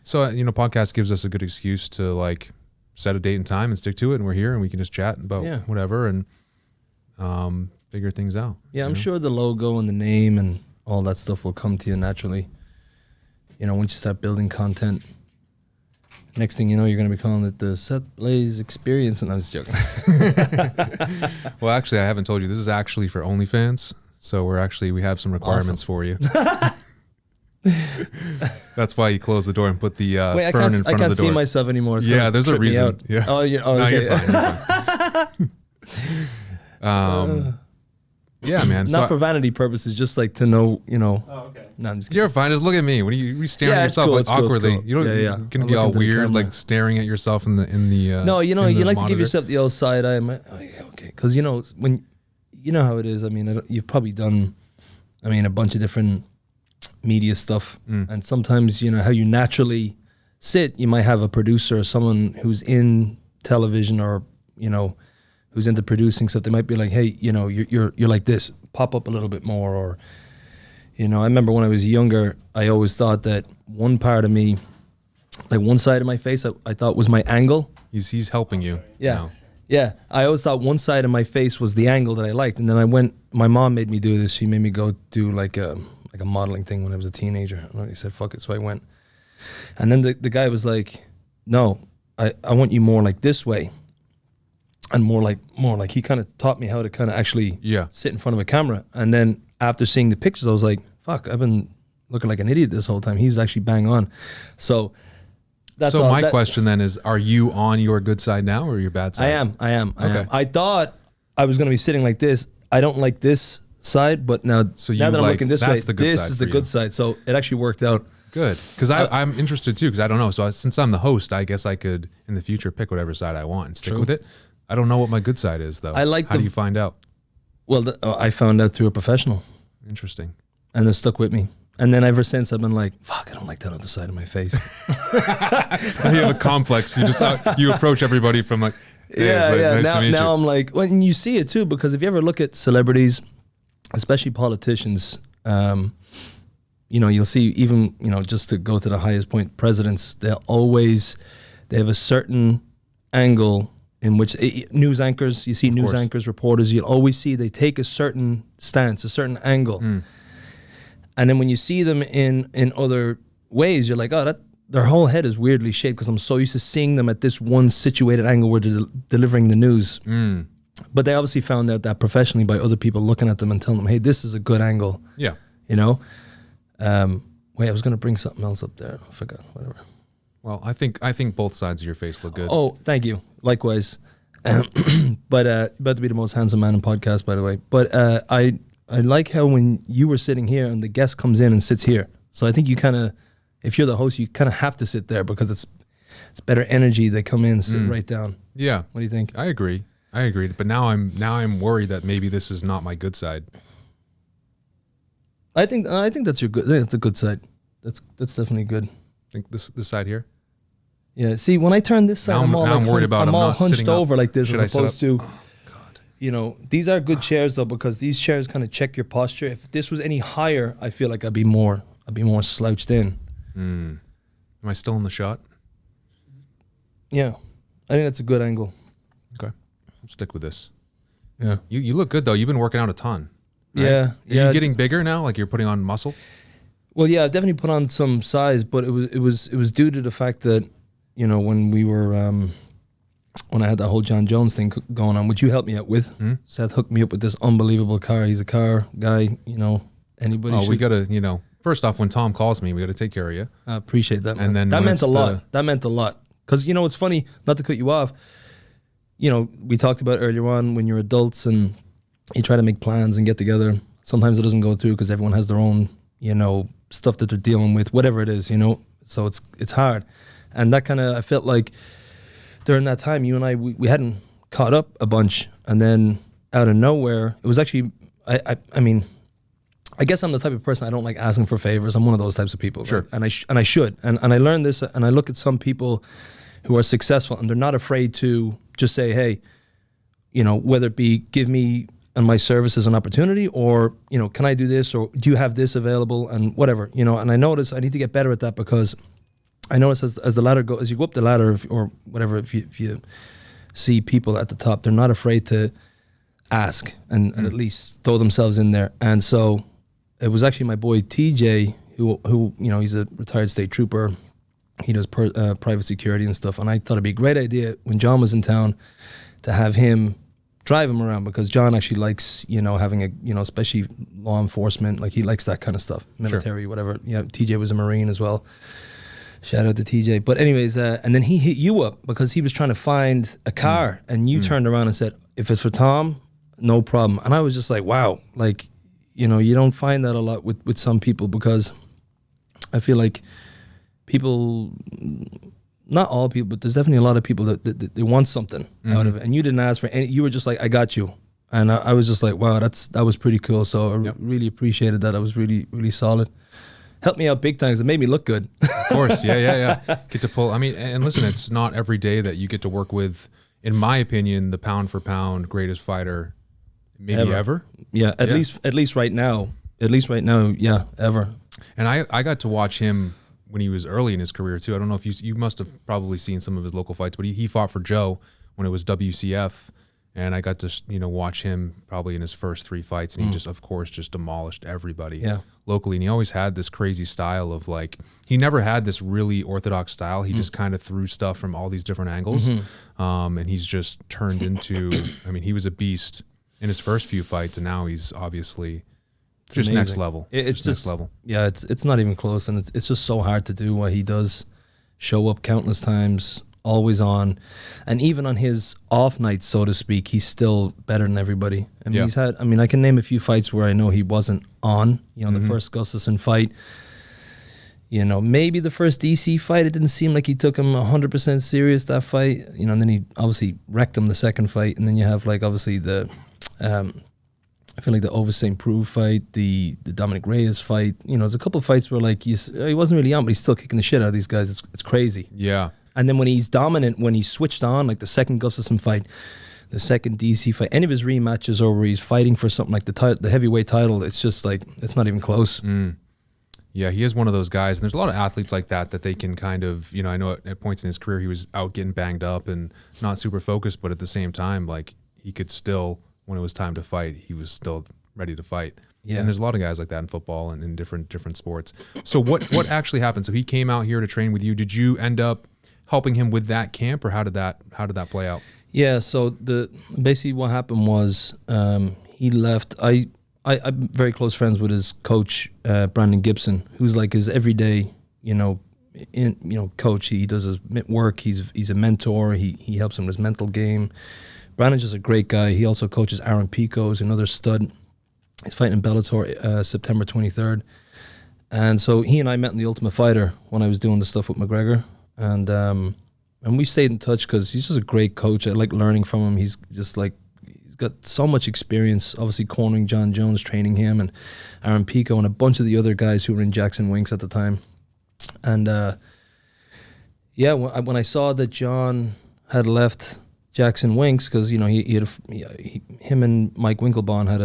So, podcast gives us a good excuse to like set a date and time and stick to it, and we're here and we can just chat about whatever and figure things out. Yeah, I'm sure the logo and the name and all that stuff will come to you naturally. Once you start building content. Next thing you know, you're going to be calling it the Seth Blaze Experience, and I'm just joking. Well, actually, I haven't told you. This is actually for OnlyFans, so we have some requirements for you. That's why you close the door and put the fern in front of the door. I can't see myself anymore. It's there's a reason. Yeah. Oh, okay. You're fine. Yeah, man. Not for vanity purposes, just like to know, Oh, okay. No, I'm just kidding. You're fine. Just look at me. What are you staring at yourself like awkwardly? Cool. You don't. You're gonna be all weird, like staring at yourself in the. No, you like monitor. to give yourself the old side eye. Okay, because when how it is. I mean, you've probably done, a bunch of different media stuff, and sometimes how you naturally sit. You might have a producer or someone who's in television or who's into producing stuff. They might be like, hey, you're like this. Pop up a little bit more, or. I remember when I was younger, I always thought that one part of me, like one side of my face, I thought was my angle. He's helping you. Yeah. Now. Yeah. I always thought one side of my face was the angle that I liked. And then my mom made me do this. She made me go do like a modeling thing when I was a teenager. And I said, fuck it. So I went. And then the guy was like, no, I want you more like this way. And more like he kind of taught me how to kind of actually sit in front of a camera. And then after seeing the pictures, I was like, fuck, I've been looking like an idiot this whole time. He's actually bang on. So that's my question then is, are you on your good side now or your bad side? I am. I thought I was going to be sitting like this. I don't like this side, but now that I'm looking this way, this is the good side. So it actually worked out. Good. Because I'm interested too, because I don't know. So since I'm the host, I guess I could, in the future, pick whatever side I want and stick with it. I don't know what my good side is, though. How do you find out? Well, I found out through a professional. Interesting. And it stuck with me. And then ever since, I've been like, fuck, I don't like that other side of my face. You have a complex. You approach everybody from like, hey, Nice to meet now you. I'm like, well, and you see it too, because if you ever look at celebrities, especially politicians, you'll see even, just to go to the highest point, presidents, they have a certain angle in which news anchors, you see news anchors, reporters, you'll always see they take a certain stance, a certain angle. And then when you see them in other ways, you're like, oh, their whole head is weirdly shaped because I'm so used to seeing them at this one situated angle where they're delivering the news. But they obviously found out that professionally by other people looking at them and telling them, hey, this is a good angle. Yeah. Wait, I was going to bring something else up there. I forgot, whatever. Well, I think both sides of your face look good. Oh, thank you. Likewise. But about to be the most handsome man in podcast, by the way. But I like how when you were sitting here and the guest comes in and sits here. So I think you kind of, if you're the host, you kind of have to sit there because it's better energy. They come in, sit right down. Yeah. What do you think? I agree. But now I'm worried that maybe this is not my good side. I think that's your good. That's a good side. That's definitely good. Think this side here. Yeah. See, when I turn this side, I'm worried about. I'm all hunched over like this, as opposed to. Oh, God. These are good chairs though, because these chairs kind of check your posture. If this was any higher, I feel like I'd be more slouched in. Am I still in the shot? Yeah, I think that's a good angle. Okay, I'll stick with this. Yeah. You look good though. You've been working out a ton. Right? Yeah. Are you getting bigger now? Like you're putting on muscle? Well, yeah, I've definitely put on some size, but it was due to the fact that, when we were, when I had that whole John Jones thing going on, which you helped me out with. Seth hooked me up with this unbelievable car. He's a car guy, anybody. Oh, we got to, first off, when Tom calls me, we got to take care of you. I appreciate that, man. And then that meant a lot. That meant a lot. Because, it's funny, not to cut you off, we talked about earlier on when you're adults and you try to make plans and get together. Sometimes it doesn't go through because everyone has their own, stuff that they're dealing with, whatever it is, so it's hard. And that kind of, I felt like during that time, you and I, we hadn't caught up a bunch, and then out of nowhere, it was actually, I mean, I guess I'm the type of person, I don't like asking for favors. I'm one of those types of people. Sure. Right? And I should. And I learned this, and I look at some people who are successful, and they're not afraid to just say, hey, whether it be give me and my service as an opportunity, or, can I do this, or do you have this available, and whatever, and I notice I need to get better at that, because I notice as the ladder as you go up the ladder, or whatever, if you see people at the top, they're not afraid to ask and at least throw themselves in there. And so it was actually my boy TJ, who he's a retired state trooper. He does private security and stuff. And I thought it'd be a great idea when John was in town to have him drive him around, because John actually likes, having especially law enforcement, like he likes that kind of stuff, military, sure. Whatever. TJ was a Marine as well. Shout out to TJ. But anyways, and then he hit you up because he was trying to find a car, and you turned around and said, if it's for Tom, no problem. And I was just like, wow, like, you don't find that a lot with some people, because I feel like people, not all people, but there's definitely a lot of people that they want something out of it. And you didn't ask for any, you were just like, I got you. And I was just like, wow, that was pretty cool. So I really appreciated that. It was really, really solid. Helped me out big time because it made me look good. Of course, yeah. Get to pull. I mean, and listen, it's not every day that you get to work with, in my opinion, the pound for pound greatest fighter, maybe ever. Yeah, at least right now. At least right now, yeah, ever. And I got to watch him when he was early in his career too. I don't know if you must have probably seen some of his local fights, but he fought for Joe when it was WCF. And I got to, watch him probably in his first 3 fights, and he just, of course, just demolished everybody locally. And he always had this crazy style of, like, he never had this really orthodox style. He just kind of threw stuff from all these different angles. And he's just turned into, I mean, he was a beast in his first few fights, and now he's obviously just next level. It's just next level. Yeah, it's not even close, and it's just so hard to do what he does. Show up countless times, always on, and even on his off nights, so to speak, he's still better than everybody. I mean, I can name a few fights where I know he wasn't on. The first Gustafsson fight, maybe the first DC fight, it didn't seem like he took him 100% serious, that fight. And then he obviously wrecked him the second fight, and then you have, like, obviously the I feel like the Ovis St. Preux fight, the Dominic Reyes fight. There's a couple of fights where, like, he wasn't really on, but he's still kicking the shit out of these guys. It's crazy. Yeah. And then when he's dominant, when he's switched on, like the second Gustafsson fight, the second DC fight, any of his rematches, or where he's fighting for something like the heavyweight title, it's just like, it's not even close. Yeah, he is one of those guys. And there's a lot of athletes like that they can kind of, I know at points in his career he was out getting banged up and not super focused, but at the same time, like, he could still, when it was time to fight, he was still ready to fight. Yeah. And there's a lot of guys like that in football and in different sports. So what actually happened? So he came out here to train with you. Did you end up helping him with that camp, or how did that play out? Yeah, so basically what happened was he left. I'm very close friends with his coach, Brandon Gibson, who's like his everyday, coach. He does his work. He's a mentor. He helps him with his mental game. Brandon's just a great guy. He also coaches Aaron Pico, who's another stud. He's fighting in Bellator September 23rd. And so he and I met in the Ultimate Fighter when I was doing the stuff with McGregor. And we stayed in touch because he's just a great coach. I like learning from him. He's just like, he's got so much experience, obviously cornering John Jones, training him, and Aaron Pico, and a bunch of the other guys who were in Jackson Winks at the time. And when I saw that John had left Jackson Winks, because him and Mike Winklebaum had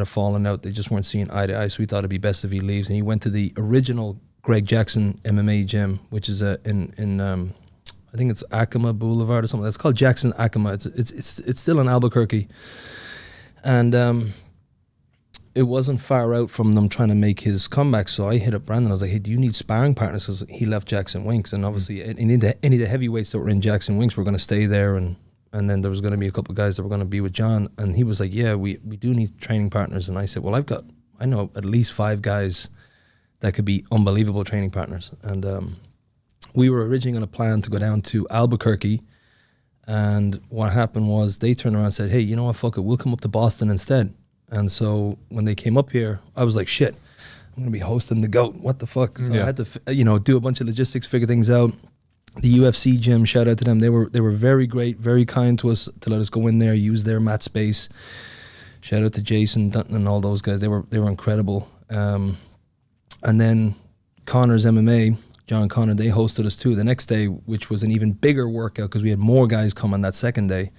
a falling out. They just weren't seeing eye to eye, so we thought it'd be best if he leaves. And he went to the original Greg Jackson MMA gym, which is in I think it's Acoma Boulevard or something. It's called Jackson Acoma. It's still in Albuquerque, and it wasn't far out from them trying to make his comeback. So I hit up Brandon. I was like, "Hey, do you need sparring partners?" Because he left Jackson Winks, and obviously any of the heavyweights that were in Jackson Winks were going to stay there, and then there was going to be a couple of guys that were going to be with John. And he was like, "Yeah, we do need training partners." And I said, "Well, I know at least 5 guys that could be unbelievable training partners." And we were originally going to plan to go down to Albuquerque, and what happened was they turned around and said, "Hey, you know what, fuck it, we'll come up to Boston instead." And so when they came up here, I was like, shit, I'm going to be hosting the GOAT. What the fuck? So I had to, do a bunch of logistics, figure things out. The UFC gym, shout out to them. They were very great, very kind to us to let us go in there, use their mat space. Shout out to Jason Dutton and all those guys. They were incredible. And then Conor's MMA, John and Conor, they hosted us too the next day, which was an even bigger workout because we had more guys come on that second day.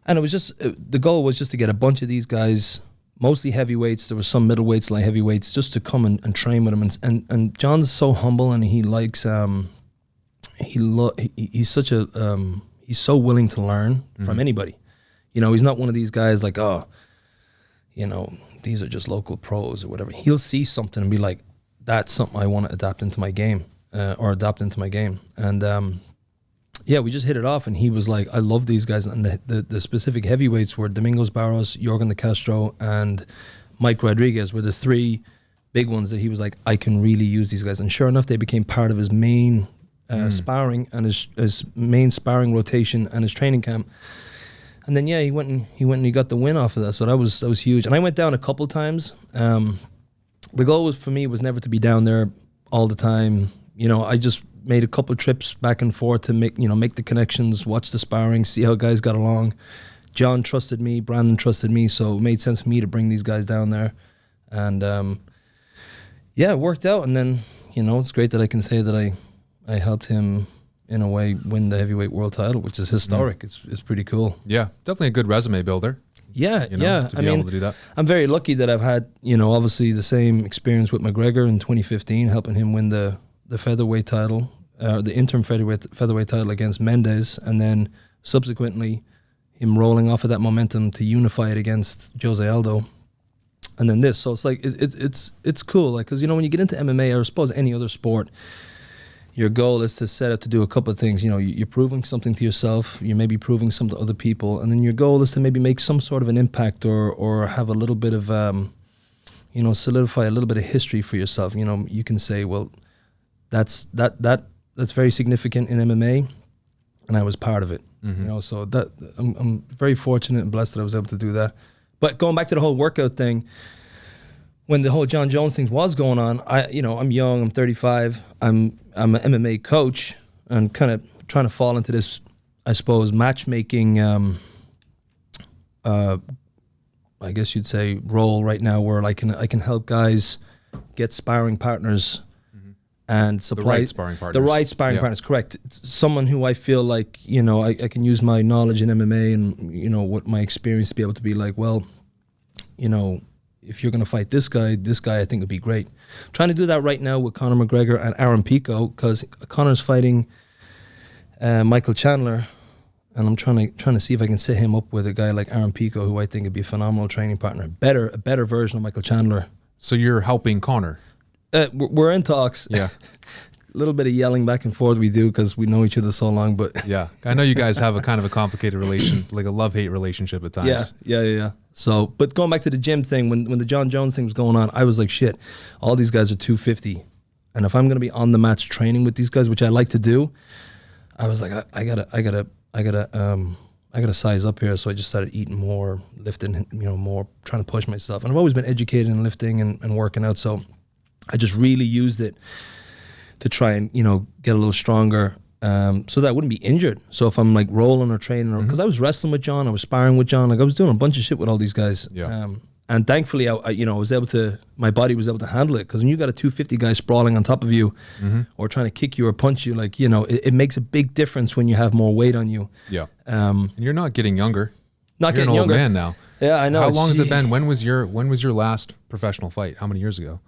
And it was just, the goal was just to get a bunch of these guys mostly heavyweights. There was some middleweights, light heavyweights, just to come and train with him. And John's so humble, and he likes he's such a he's so willing to learn from anybody. You know, he's not one of these guys like, oh, you know, these are just local pros or whatever. He'll see something and be like, that's something I want to adapt into my game. And yeah, we just hit it off, and he was like, I love these guys. And the specific heavyweights were Domingos Barros, Jorgen de Castro, and Mike Rodriguez were the three big ones that he was like, I can really use these guys. And sure enough, they became part of his main sparring and his main sparring rotation and his training camp. And then he went and he got the win off of that. So that was huge. And I went down a couple times. The goal for me was never to be down there all the time. You know, I just made a couple trips back and forth to make the connections, watch the sparring, see how guys got along. John trusted me, Brandon trusted me, so it made sense for me to bring these guys down there. And it worked out. And then, you know, it's great that I can say that I helped him in a way win the heavyweight world title, which is historic. It's pretty cool. Yeah, definitely a good resume builder. Yeah, you know, to be able to do that. I'm very lucky that I've had, you know, obviously the same experience with McGregor in 2015, helping him win the featherweight title, the interim featherweight title against Mendes, and then subsequently him rolling off of that momentum to unify it against Jose Aldo, and then this. So it's like it's cool, like, because you know, when you get into MMA, or I suppose any other sport, your goal is to set out to do a couple of things. You know, you're proving something to yourself, you're maybe proving something to other people, and then your goal is to maybe make some sort of an impact or have a little bit of, you know, solidify a little bit of history for yourself. You know, you can say, well, that's very significant in MMA, and I was part of it. You know, so that I'm very fortunate and blessed that I was able to do that. But going back to the whole workout thing, when the whole John Jones thing was going on, I'm young, I'm 35, I'm an MMA coach, and kind of trying to fall into this, I suppose, matchmaking, I guess you'd say, role right now, where I can help guys get sparring partners and supply the right sparring partners. The right sparring partners, correct. Someone who I feel like, you know, I can use my knowledge in MMA and, you know, what my experience to be able to be like, well, you know, if you're going to fight this guy I think would be great. I'm trying to do that right now with Conor McGregor and Aaron Pico, because Conor's fighting Michael Chandler, and I'm trying to see if I can set him up with a guy like Aaron Pico, who I think would be a phenomenal training partner, a better version of Michael Chandler. So you're helping Conor? We're in talks. Yeah. A little bit of yelling back and forth we do, because we know each other so long. But yeah, I know you guys have a kind of a complicated relation, like a love-hate relationship at times. Yeah. So, but going back to the gym thing, when the John Jones thing was going on, I was like, shit, all these guys are 250, and if I'm going to be on the mats training with these guys, which I like to do, I was like, I gotta size up here. So I just started eating more, lifting, you know, more, trying to push myself. And I've always been educated in lifting and working out, so I just really used it to try and, you know, get a little stronger, so that I wouldn't be injured. So if I'm like rolling or training, or because I was wrestling with John, I was sparring with John, like I was doing a bunch of shit with all these guys. Yeah. And thankfully, I was able to, my body was able to handle it, because when you got a 250 guy sprawling on top of you, or trying to kick you or punch you, like, you know, it makes a big difference when you have more weight on you. Yeah. And you're not getting younger. Not you're getting an old younger. man now. Yeah, I know. How long has it been? When was your last professional fight? How many years ago?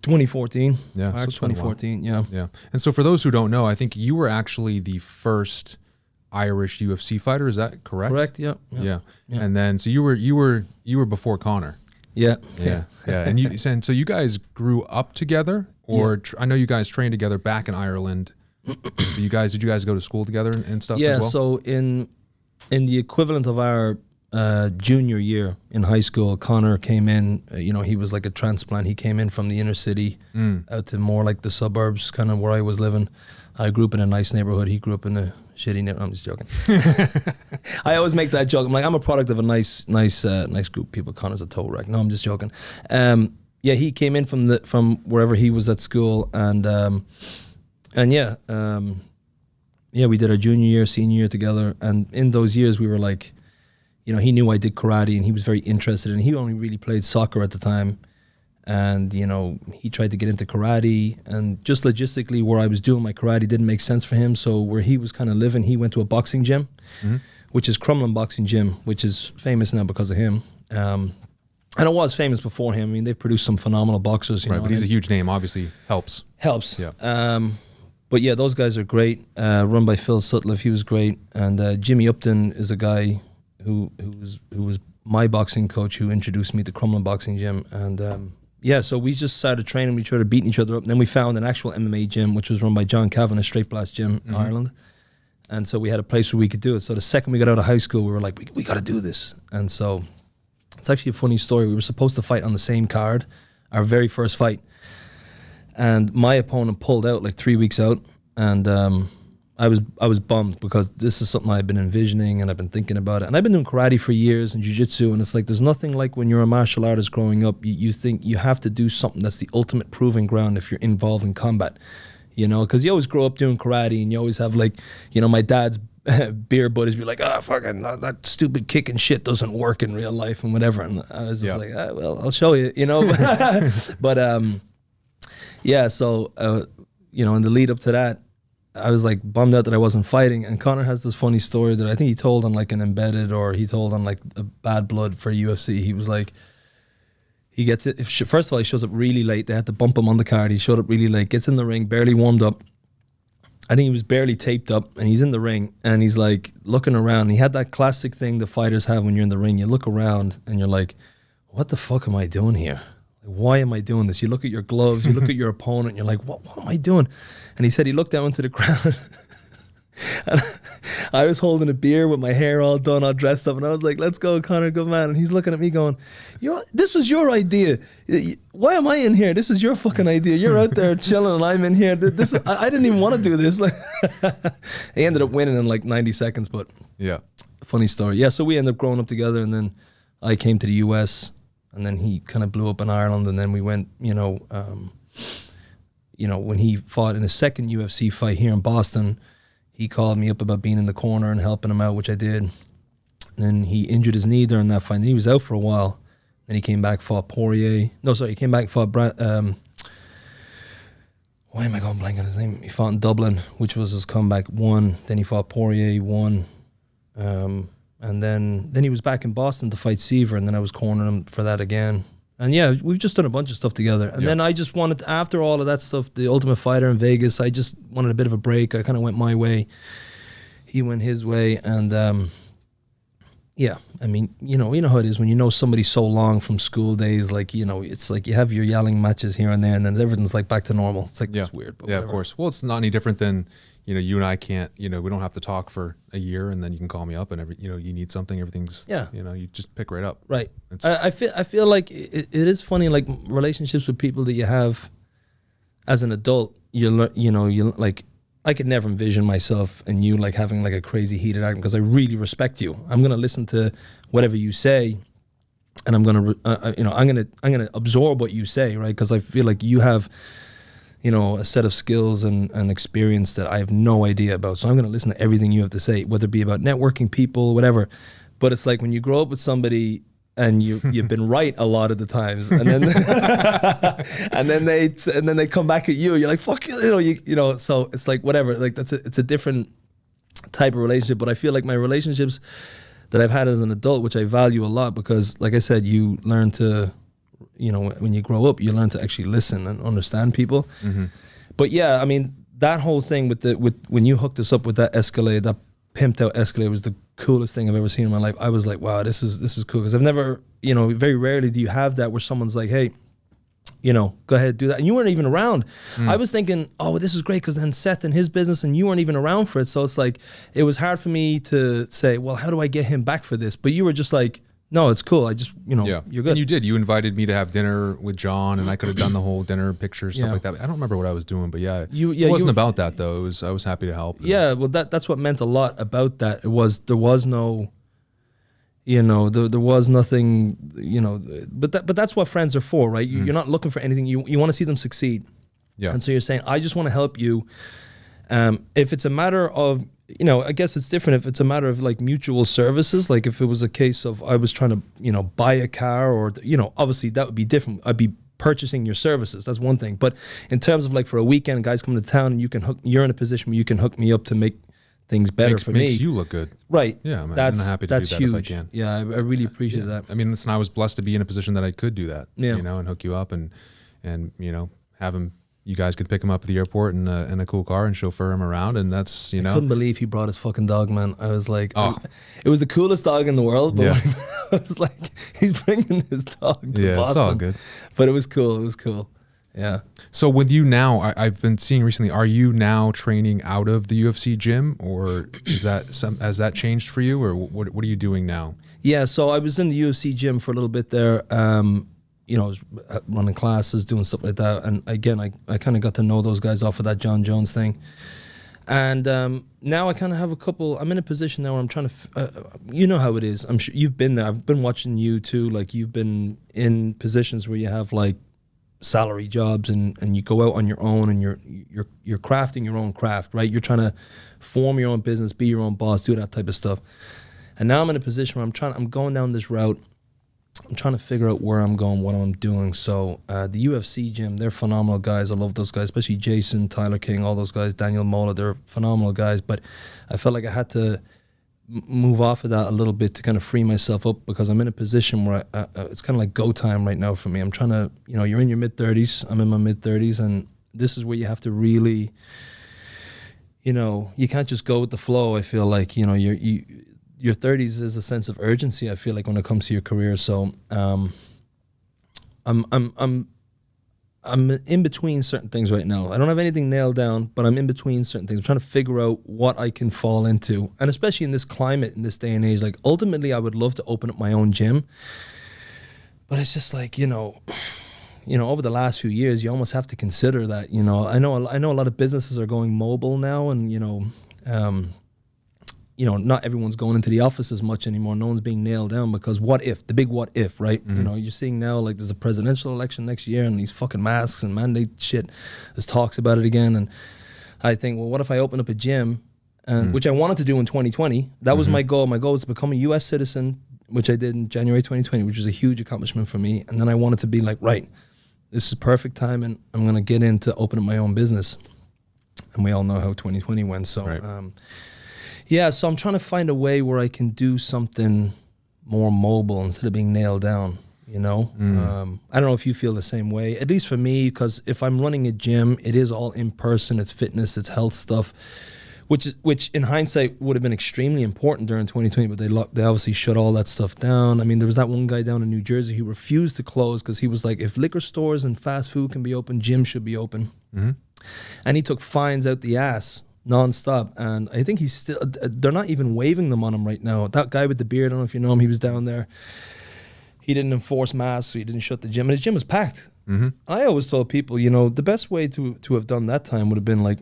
2014. Yeah, March 2014. Yeah. Yeah. And so for those who don't know, I think you were actually the first Irish UFC fighter. Is that correct? Correct. Yeah. And then so you were before Conor. Yeah. And so you guys grew up together, or I know you guys trained together back in Ireland. Did you guys go to school together and stuff? Yeah. As well? So in the equivalent of our junior year in high school, Conor came in, you know, he was like a transplant. He came in from the inner city out to more like the suburbs, kind of where I was living. I grew up in a nice neighborhood. He grew up in a shitty neighborhood. I'm just joking. I always make that joke. I'm like, I'm a product of a nice group of people. Conor's a total wreck. No, I'm just joking. He came in from wherever he was at school, and we did our junior year, senior year together. And in those years, we were like, you know, he knew I did karate, and he was very interested, and he only really played soccer at the time. And, you know, he tried to get into karate, and just logistically where I was doing my karate didn't make sense for him. So where he was kind of living, he went to a boxing gym, which is Crumlin Boxing Gym, which is famous now because of him. And it was famous before him. I mean, they've produced some phenomenal boxers. You know, but he's a huge name. Obviously, helps. Yeah. But yeah, those guys are great. Run by Phil Sutcliffe, he was great. And Jimmy Upton is a guy who was my boxing coach, who introduced me to Crumlin Boxing Gym. And yeah, so we just started training each other, beating each other up. And then we found an actual MMA gym, which was run by John Cavan, a straight blast gym in Ireland. And so we had a place where we could do it. So the second we got out of high school, we were like, we got to do this. And so it's actually a funny story. We were supposed to fight on the same card, our very first fight. And my opponent pulled out like 3 weeks out. And I was bummed, because this is something I've been envisioning and I've been thinking about it. And I've been doing karate for years and jiu-jitsu. And it's like, there's nothing like when you're a martial artist growing up, you think you have to do something that's the ultimate proving ground if you're involved in combat. You know, because you always grow up doing karate and you always have like, you know, my dad's beer buddies be like, fucking that stupid kick and shit doesn't work in real life and whatever. And I was just like, well, I'll show you, you know. But yeah, so, you know, in the lead up to that, I was like bummed out that I wasn't fighting. And Conor has this funny story that I think he told on like an Embedded, or he told on like a Bad Blood for UFC. He was like, he gets it. First of all, he shows up really late. They had to bump him on the card. He showed up really late, gets in the ring, barely warmed up. I think he was barely taped up, and he's in the ring, and he's like looking around. He had that classic thing the fighters have when you're in the ring. You look around and you're like, what the fuck am I doing here? Like, why am I doing this? You look at your gloves, you look at your opponent, and you're like, what am I doing? And he said he looked down into the ground. And I was holding a beer with my hair all done, all dressed up, and I was like, let's go, Conor, good man. And he's looking at me going, this was your idea. Why am I in here? This is your fucking idea. You're out there chilling and I'm in here. I didn't even want to do this. Like, he ended up winning in like 90 seconds, but yeah, funny story. Yeah, so we ended up growing up together, and then I came to the US, and then he kind of blew up in Ireland, and then we went, you know, when he fought in his second UFC fight here in Boston, he called me up about being in the corner and helping him out, which I did. And then he injured his knee during that fight. And he was out for a while. Then he came back, fought Poirier. No, sorry, he came back, fought why am I going blank on his name? He fought in Dublin, which was his comeback, won. Then he fought Poirier, won. And then he was back in Boston to fight Seaver, and then I was cornering him for that again. And yeah, we've just done a bunch of stuff together. And then I just wanted, after all of that stuff, the Ultimate Fighter in Vegas, I just wanted a bit of a break. I kind of went my way. He went his way. And yeah, I mean, you know how it is when you know somebody so long from school days, like, you know, it's like you have your yelling matches here and there, and then everything's like back to normal. It's like, it's weird. But whatever. Of course. Well, it's not any different than, you know, you and I can't, you know, we don't have to talk for a year, and then you can call me up and you know, you need something, everything's, you know, you just pick right up. Right. I feel like it is funny, like relationships with people that you have as an adult, you like, I could never envision myself and you like having like a crazy heated argument, because I really respect you. I'm going to listen to whatever you say, and I'm going to, I'm going to absorb what you say, right? Because I feel like you have, you know, a set of skills and experience that I have no idea about. So I'm going to listen to everything you have to say, whether it be about networking, people, whatever. But it's like when you grow up with somebody and you've been right a lot of the times, and then and then they come back at you. You're like, fuck you, you know. So it's like whatever. Like it's a different type of relationship. But I feel like my relationships that I've had as an adult, which I value a lot, because like I said, you learn to, you know, when you grow up, you learn to actually listen and understand people. Mm-hmm. But yeah, I mean, that whole thing with when you hooked us up with that Escalade, that pimped out Escalade, was the coolest thing I've ever seen in my life. I was like, wow, this is cool, because I've never, you know, very rarely do you have that where someone's like, hey, you know, go ahead, do that. And you weren't even around. I was thinking, oh, well, this is great, because then Seth and his business, and you weren't even around for it. So it's like, it was hard for me to say, well, how do I get him back for this? But you were just like, no, it's cool. I just, you know, you're good. And you did. You invited me to have dinner with John, and I could have done the whole dinner pictures, stuff like that. I don't remember what I was doing, but it wasn't about that though. I was happy to help. Yeah, well, that's what meant a lot about that. There was no, you know, there was nothing, you know, but that's what friends are for, right? You're not looking for anything. You want to see them succeed. Yeah. And so you're saying, I just want to help you. If it's a matter of, you know, I guess it's different if it's a matter of like mutual services. Like if it was a case of I was trying to, you know, buy a car, or, you know, obviously that would be different. I'd be purchasing your services. That's one thing. But in terms of like for a weekend, guys come to town, and you're in a position where you can hook me up to things better for me. Makes you look good. Right. Yeah, man. That's I'm happy to do that huge. if I can. Yeah, I really appreciate that. I mean, listen, I was blessed to be in a position that I could do that. Yeah. You know, and hook you up and you know, have him. You guys could pick him up at the airport in a cool car and chauffeur him around, and that's, you know. I couldn't believe he brought his fucking dog, man. I was like, it was the coolest dog in the world, but like, I was like, he's bringing his dog to Boston. It's all good. But it was cool. It was cool. Yeah. So with you now, I've been seeing recently, are you now training out of the UFC gym, or has that changed for you, or what are you doing now? Yeah, so I was in the UFC gym for a little bit there. You know, I was running classes, doing stuff like that. And again, I kind of got to know those guys off of that John Jones thing. And now I kind of have I'm in a position now where I'm trying to, you know how it is. I'm sure you've been there. I've been watching you too. Like, you've been in positions where you have like salary jobs and you go out on your own and you're crafting your own craft, right? You're trying to form your own business, be your own boss, do that type of stuff. And now I'm in a position where I'm going down this route. I'm trying to figure out where I'm going, what I'm doing. So the UFC gym, they're phenomenal guys. I love those guys, especially Jason, Tyler King, all those guys, Daniel Mola. They're phenomenal guys. But I felt like I had to move off of that a little bit to kind of free myself up, because I'm in a position where it's kind of like go time right now for me. I'm trying to, you know, you're in your mid-30s. I'm in my mid-30s, and this is where you have to really, you know, you can't just go with the flow. I feel like, you know, your 30s is a sense of urgency, I feel like, when it comes to your career. So I'm in between certain things right now. I don't have anything nailed down, but I'm in between certain things. I'm trying to figure out what I can fall into. And especially in this climate, in this day and age, like, ultimately I would love to open up my own gym. But it's just like, you know, over the last few years, you almost have to consider that, you know. I know a lot of businesses are going mobile now, and, you know, not everyone's going into the office as much anymore. No one's being nailed down, because what if, the big what if, right? Mm-hmm. You know, you're seeing now, like, there's a presidential election next year, and these fucking masks and mandate shit, there's talks about it again. And I think, well, what if I open up a gym, which I wanted to do in 2020. That was my goal. My goal was to become a U.S. citizen, which I did in January 2020, which was a huge accomplishment for me. And then I wanted to be like, right, this is perfect time, and I'm going to get in to open up my own business. And we all know how 2020 went. So, right. Yeah, so I'm trying to find a way where I can do something more mobile instead of being nailed down, you know? I don't know if you feel the same way, at least for me, because if I'm running a gym, it is all in person, it's fitness, it's health stuff, which in hindsight would have been extremely important during 2020, but they obviously shut all that stuff down. I mean, there was that one guy down in New Jersey who refused to close because he was like, if liquor stores and fast food can be open, gyms should be open. Mm-hmm. And he took fines out the ass nonstop, and I think they're not even waiving them on him right now. That guy with the beard, I don't know if you know him, he was down there. He didn't enforce masks, so he didn't shut the gym, and his gym was packed. Mm-hmm. I always told people, you know, the best way to have done that time would have been like,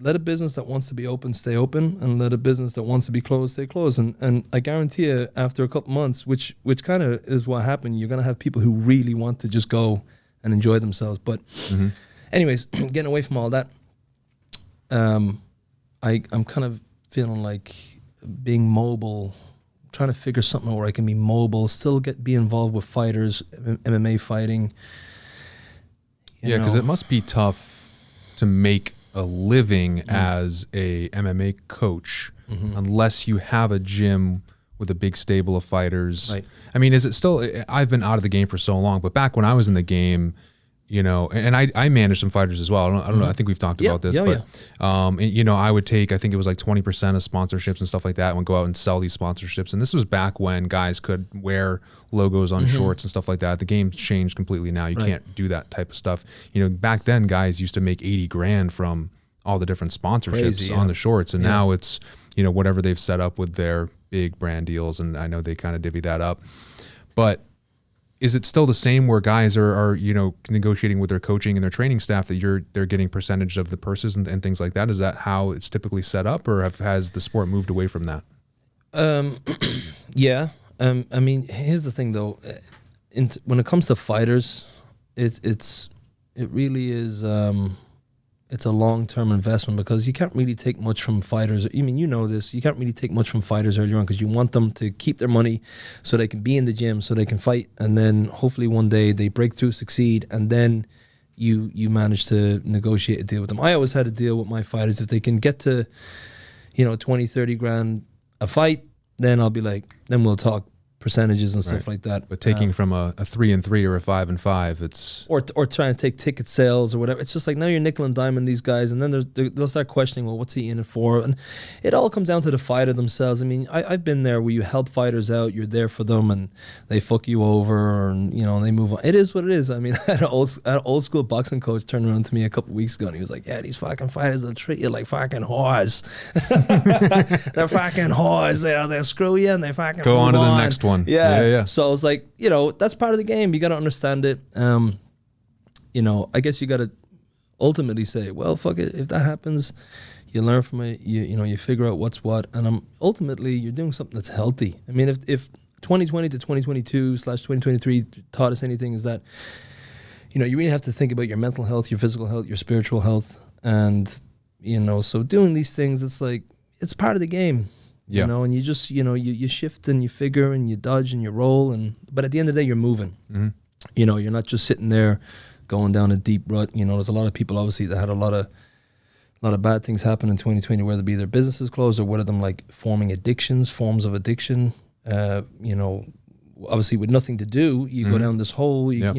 let a business that wants to be open stay open, and let a business that wants to be closed stay closed. And I guarantee you, after a couple months, which kind of is what happened, you're going to have people who really want to just go and enjoy themselves. But anyways, getting away from all that, I'm kind of feeling like being mobile, trying to figure something out where I can be mobile, still be involved with fighters, MMA fighting. Yeah, because it must be tough to make a living as a MMA coach unless you have a gym with a big stable of fighters. Right. I mean, is it still, I've been out of the game for so long, but back when I was in the game, you know, and I managed some fighters as well. I don't know. I think we've talked about this, but and, you know, I would take, I think it was like 20% of sponsorships and stuff like that, and would go out and sell these sponsorships. And this was back when guys could wear logos on shorts and stuff like that. The game's changed completely now. You can't do that type of stuff. You know, back then guys used to make 80 grand from all the different sponsorships on the shorts, and now it's, you know, whatever they've set up with their big brand deals, and I know they kind of divvy that up. But is it still the same where guys are you know, negotiating with their coaching and their training staff that they're getting percentage of the purses and things like that? Is that how it's typically set up, or has the sport moved away from that? Yeah. I mean, here's the thing though. When it comes to fighters, it really is. It's a long-term investment, because you can't really take much from fighters. I mean, you know this. You can't really take much from fighters earlier on, because you want them to keep their money so they can be in the gym, so they can fight, and then hopefully one day they break through, succeed, and then you manage to negotiate a deal with them. I always had a deal with my fighters. If they can get to, 20, 30 grand a fight, then I'll be like, then we'll talk percentages and stuff like that. But taking from a 3-3 or a 5-5, it's or trying to take ticket sales or whatever. It's just like now you're nickel and diming these guys, and then they'll start questioning, well, what's he in it for? And it all comes down to the fighter themselves. I mean, I've been there where you help fighters out, you're there for them, and they fuck you over, and they move on. It is what it is. I mean, I had an old school boxing coach turn around to me a couple of weeks ago, and he was like, "Yeah, these fucking fighters will treat you like fucking whores. They're fucking whores. They'll screw you and they fucking go on to the next one." Yeah. So I was like, that's part of the game. You got to understand it. I guess you got to ultimately say, well, fuck it. If that happens, you learn from it. You figure out what's what. And ultimately, you're doing something that's healthy. I mean, if 2020 to 2022/2023 taught us anything, is that, you really have to think about your mental health, your physical health, your spiritual health. And, so doing these things, it's like, it's part of the game. Yeah. And you just, you shift and you figure and you dodge and you roll. But at the end of the day, you're moving. Mm-hmm. You're not just sitting there going down a deep rut. There's a lot of people, obviously, that had a lot of bad things happen in 2020, whether it be their businesses closed or whether them like forming forms of addiction. Obviously with nothing to do, you go down this hole, you're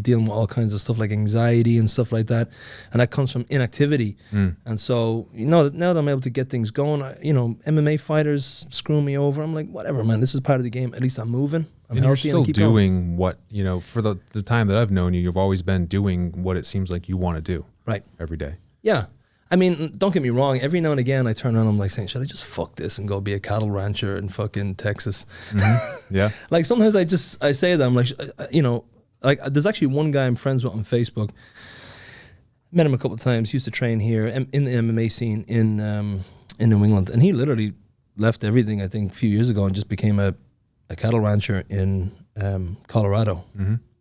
dealing with all kinds of stuff like anxiety and stuff like that. And that comes from inactivity. And so, now that I'm able to get things going, MMA fighters screw me over. I'm like, whatever, man, this is part of the game. At least I'm moving. I'm and healthy. You're still and doing what, for the time that I've known you, you've always been doing what it seems like you want to do. Right. Every day. Yeah. I mean, don't get me wrong. Every now and again, I turn around, I'm like saying, should I just fuck this and go be a cattle rancher in fucking Texas? Yeah. Like sometimes I say that, I'm like, like there's actually one guy I'm friends with on Facebook. Met him a couple of times. Used to train here in the MMA scene in New England, and he literally left everything, I think, a few years ago and just became a cattle rancher in Colorado.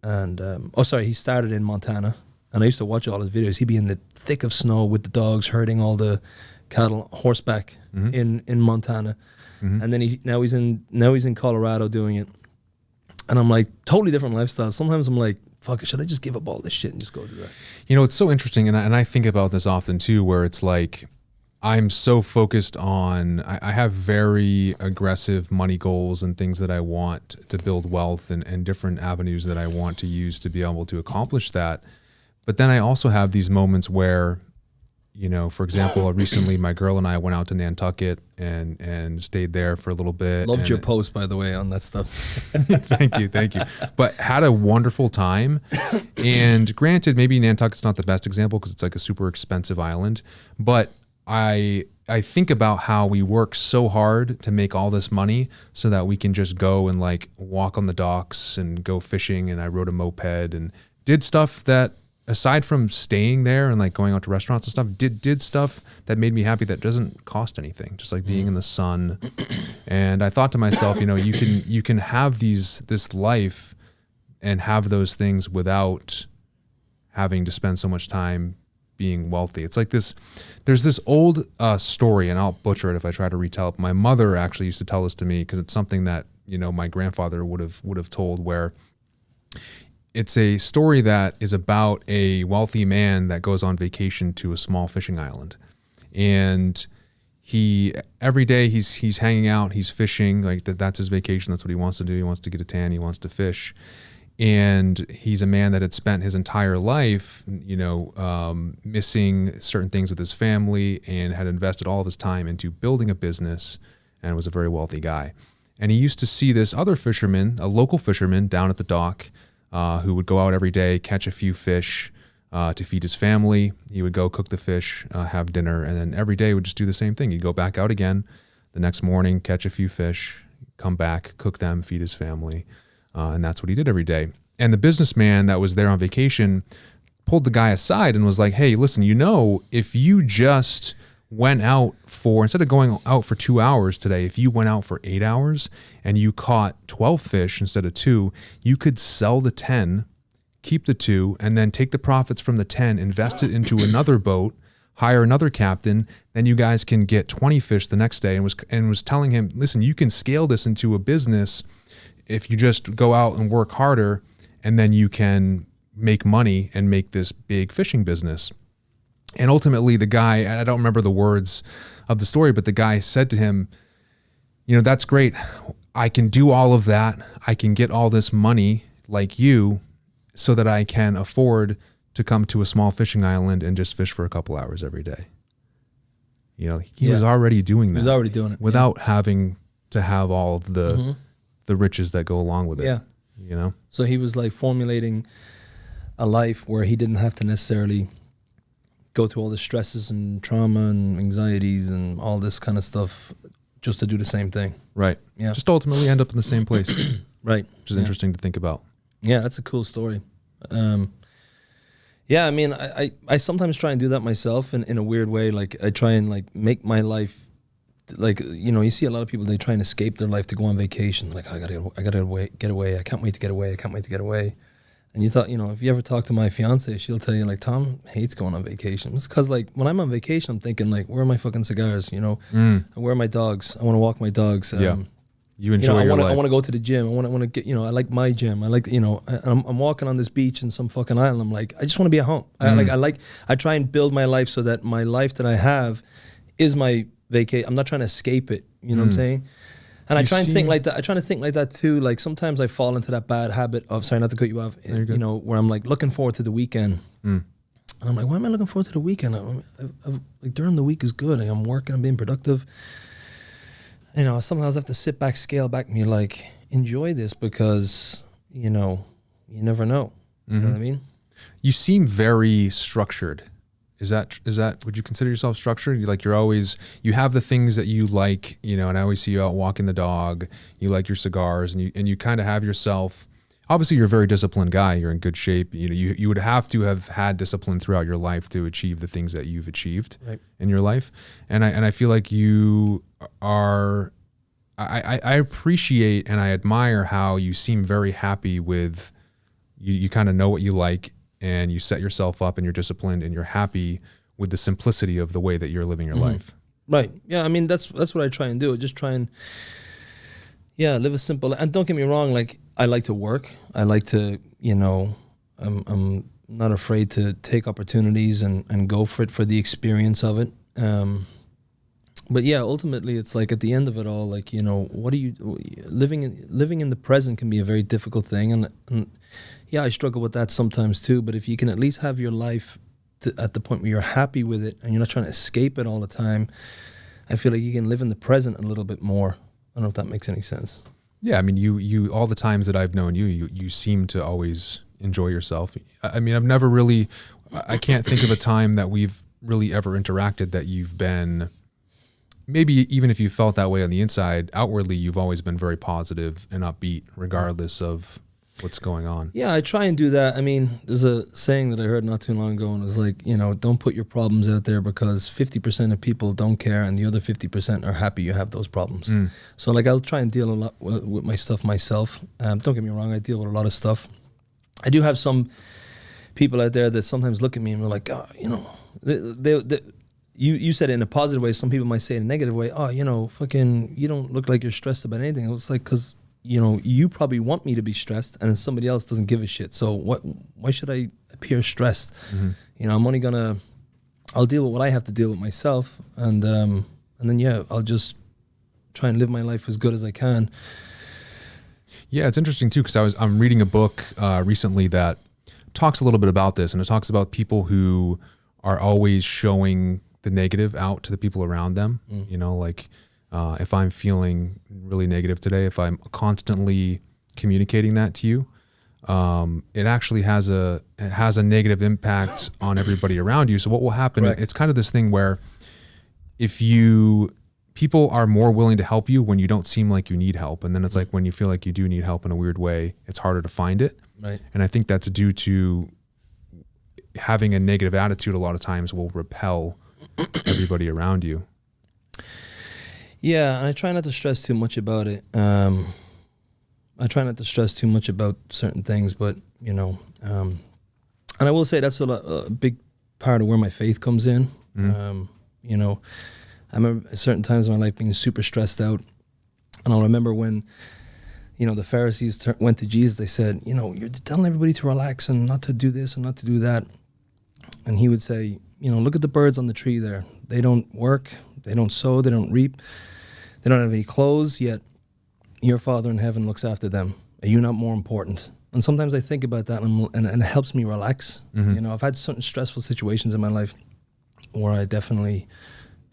And he started in Montana, and I used to watch all his videos. He'd be in the thick of snow with the dogs, herding all the cattle horseback in Montana, and then now he's in Colorado doing it. And I'm like, totally different lifestyle. Sometimes I'm like, fuck it, should I just give up all this shit and just go do that? It's so interesting, and I think about this often too, where it's like, I'm so focused on, I have very aggressive money goals and things that I want to build wealth and different avenues that I want to use to be able to accomplish that. But then I also have these moments where, for example, recently my girl and I went out to Nantucket and stayed there for a little bit. Loved your post, by the way, on that stuff. Thank you. But had a wonderful time. And granted, maybe Nantucket's not the best example because it's like a super expensive island. But I think about how we work so hard to make all this money so that we can just go and like walk on the docks and go fishing. And I rode a moped and did stuff that, aside from staying there and like going out to restaurants and stuff, did stuff that made me happy that doesn't cost anything, just like being in the sun. And I thought to myself, you can have this life and have those things without having to spend so much time being wealthy. It's like there's this old story, and I'll butcher it if I try to retell it. My mother actually used to tell this to me because it's something that, my grandfather would have told, where it's a story that is about a wealthy man that goes on vacation to a small fishing island. And every day he's hanging out, he's fishing, like that's his vacation. That's what he wants to do. He wants to get a tan. He wants to fish. And he's a man that had spent his entire life, missing certain things with his family and had invested all of his time into building a business and was a very wealthy guy. And he used to see this other fisherman, a local fisherman down at the dock, who would go out every day, catch a few fish to feed his family. He would go cook the fish, have dinner, and then every day would just do the same thing. He'd go back out again the next morning, catch a few fish, come back, cook them, feed his family. And that's what he did every day. And the businessman that was there on vacation pulled the guy aside and was like, hey, listen, if you just went out instead of going out for 2 hours today, if you went out for 8 hours and you caught 12 fish instead of 2, you could sell the 10, keep the 2, and then take the profits from the 10, invest it into another boat, hire another captain, then you guys can get 20 fish the next day, and was telling him, listen, you can scale this into a business if you just go out and work harder, and then you can make money and make this big fishing business. And ultimately the guy, I don't remember the words of the story, but the guy said to him, you know, that's great. I can do all of that. I can get all this money like you so that I can afford to come to a small fishing island and just fish for a couple hours every day. You know, he was already doing that. He was already doing it. Without having to have all of the riches that go along with it. Yeah. You know? So he was like formulating a life where he didn't have to necessarily go through all the stresses and trauma and anxieties and all this kind of stuff just to do the same thing. Right. Yeah. Just ultimately end up in the same place. Right. Which is interesting to think about. Yeah, that's a cool story. Yeah, I mean, I sometimes try and do that myself in a weird way. Like I try and like make my life, like, you know, you see a lot of people, they try and escape their life to go on vacation. Like, I gotta get away. I can't wait to get away. I can't wait to get away. And you thought, you know, if you ever talk to my fiance, she'll tell you like, Tom hates going on vacation. It's because like when I'm on vacation, I'm thinking like, where are my fucking cigars? You know, and where are my dogs? I want to walk my dogs. Yeah. You enjoy your life. I want to go to the gym. I want to get, you know, I like my gym. I like, you know, I'm walking on this beach in some fucking island. I'm like, I just want to be at home. I try and build my life so that my life that I have is my vacation. I'm not trying to escape it. You know what I'm saying? And I try and think like that. I try to think like that too. Like sometimes I fall into that bad habit of, sorry, not to cut you off, you know, where I'm like looking forward to the weekend. And I'm like, why am I looking forward to the weekend? Like during the week is good. Like, I'm working, I'm being productive. You know, sometimes I have to sit back, scale back, and be like, enjoy this because, you know, you never know. You know what I mean? You seem very structured. Is that, would you consider yourself structured? You have the things that you like, you know, and I always see you out walking the dog, you like your cigars, and you kind of have yourself, obviously you're a very disciplined guy, you're in good shape. You know, you would have to have had discipline throughout your life to achieve the things that you've achieved in your life. And I feel like you are, I appreciate and I admire how you seem very happy with, you kind of know what you like, and you set yourself up and you're disciplined and you're happy with the simplicity of the way that you're living your life. Right. Yeah. I mean, that's what I try and do. Just try and, live a simple, and don't get me wrong. Like I like to work. I like to, you know, I'm not afraid to take opportunities and go for it for the experience of it. But yeah, ultimately it's like at the end of it all, like, you know, what are you living in the present can be a very difficult thing. And yeah, I struggle with that sometimes too, but if you can at least have your life at the point where you're happy with it and you're not trying to escape it all the time, I feel like you can live in the present a little bit more. I don't know if that makes any sense. Yeah, I mean, you all the times that I've known you seem to always enjoy yourself. I mean, I can't think of a time that we've really ever interacted that you've been, maybe even if you felt that way on the inside, outwardly, you've always been very positive and upbeat regardless of what's going on. Yeah, I try and do that. I mean, there's a saying that I heard not too long ago, and it's like, you know, don't put your problems out there because 50% of people don't care and the other 50% are happy you have those problems. So like I'll try and deal a lot with my stuff myself. Don't get me wrong, I deal with a lot of stuff. I do have some people out there that sometimes look at me and we're like, oh, you know, you said it in a positive way. Some people might say it in a negative way. Oh, you know, fucking, you don't look like you're stressed about anything. It's like, because, you know, you probably want me to be stressed and somebody else doesn't give a shit. So why should I appear stressed? You know, I'll deal with what I have to deal with myself. And then, yeah, I'll just try and live my life as good as I can. Yeah, it's interesting too, because I'm reading a book recently that talks a little bit about this, and it talks about people who are always showing the negative out to the people around them. You know, like if I'm feeling really negative today, if I'm constantly communicating that to you, it actually has a negative impact on everybody around you. So what will happen? Correct. It's kind of this thing where people are more willing to help you when you don't seem like you need help. And then it's like when you feel like you do need help in a weird way, it's harder to find it. Right. And I think that's due to having a negative attitude a lot of times will repel everybody around you. Yeah, and I try not to stress too much about it. I try not to stress too much about certain things, but, you know, and I will say that's a big part of where my faith comes in. You know, I remember certain times in my life being super stressed out. And I'll remember when, you know, the Pharisees went to Jesus, they said, you know, you're telling everybody to relax and not to do this and not to do that. And he would say, look at the birds on the tree there. They don't work, they don't sow, they don't reap, they don't have any clothes, yet your Father in heaven looks after them. Are you not more important? And sometimes I think about that, and it helps me relax. I've had certain stressful situations in my life where I definitely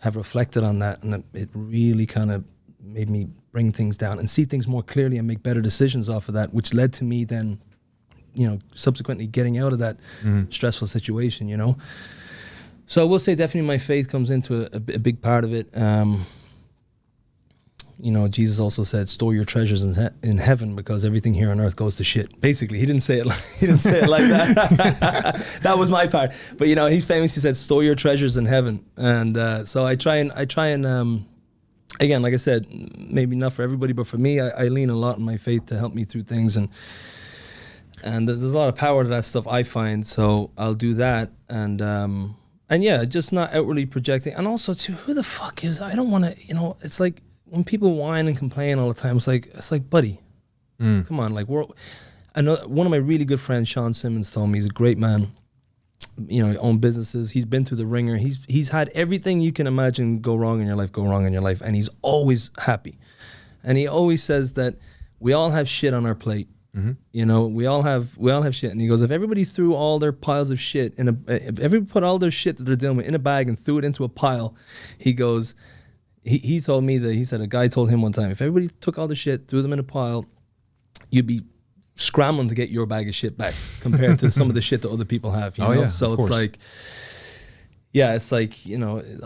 have reflected on that, and it really kind of made me bring things down and see things more clearly and make better decisions off of that, which led to me then, subsequently getting out of that stressful situation, So I will say definitely my faith comes into a big part of it. Jesus also said, "Store your treasures in heaven, because everything here on earth goes to shit." Basically, he didn't say it like that. That was my part. But he famously said, "Store your treasures in heaven." And so I try and again, like I said, maybe not for everybody, but for me, I lean a lot on my faith to help me through things, and there's a lot of power to that stuff, I find. So I'll do that, and yeah, just not outwardly projecting. And also, too, who the fuck is? I don't want to. It's like when people whine and complain all the time. It's like, buddy, come on. Like I know one of my really good friends, Sean Simmons, told me, he's a great man. He owned businesses. He's been through the ringer. He's had everything you can imagine go wrong in your life, and he's always happy. And he always says that we all have shit on our plate. We all have shit. And he goes, if everybody threw all their piles of shit if everybody put all their shit that they're dealing with in a bag and threw it into a pile, he goes, he told me that, he said a guy told him one time, if everybody took all the shit, threw them in a pile, you'd be scrambling to get your bag of shit back compared to some of the shit that other people have. Yeah, so it's like, yeah, it's like,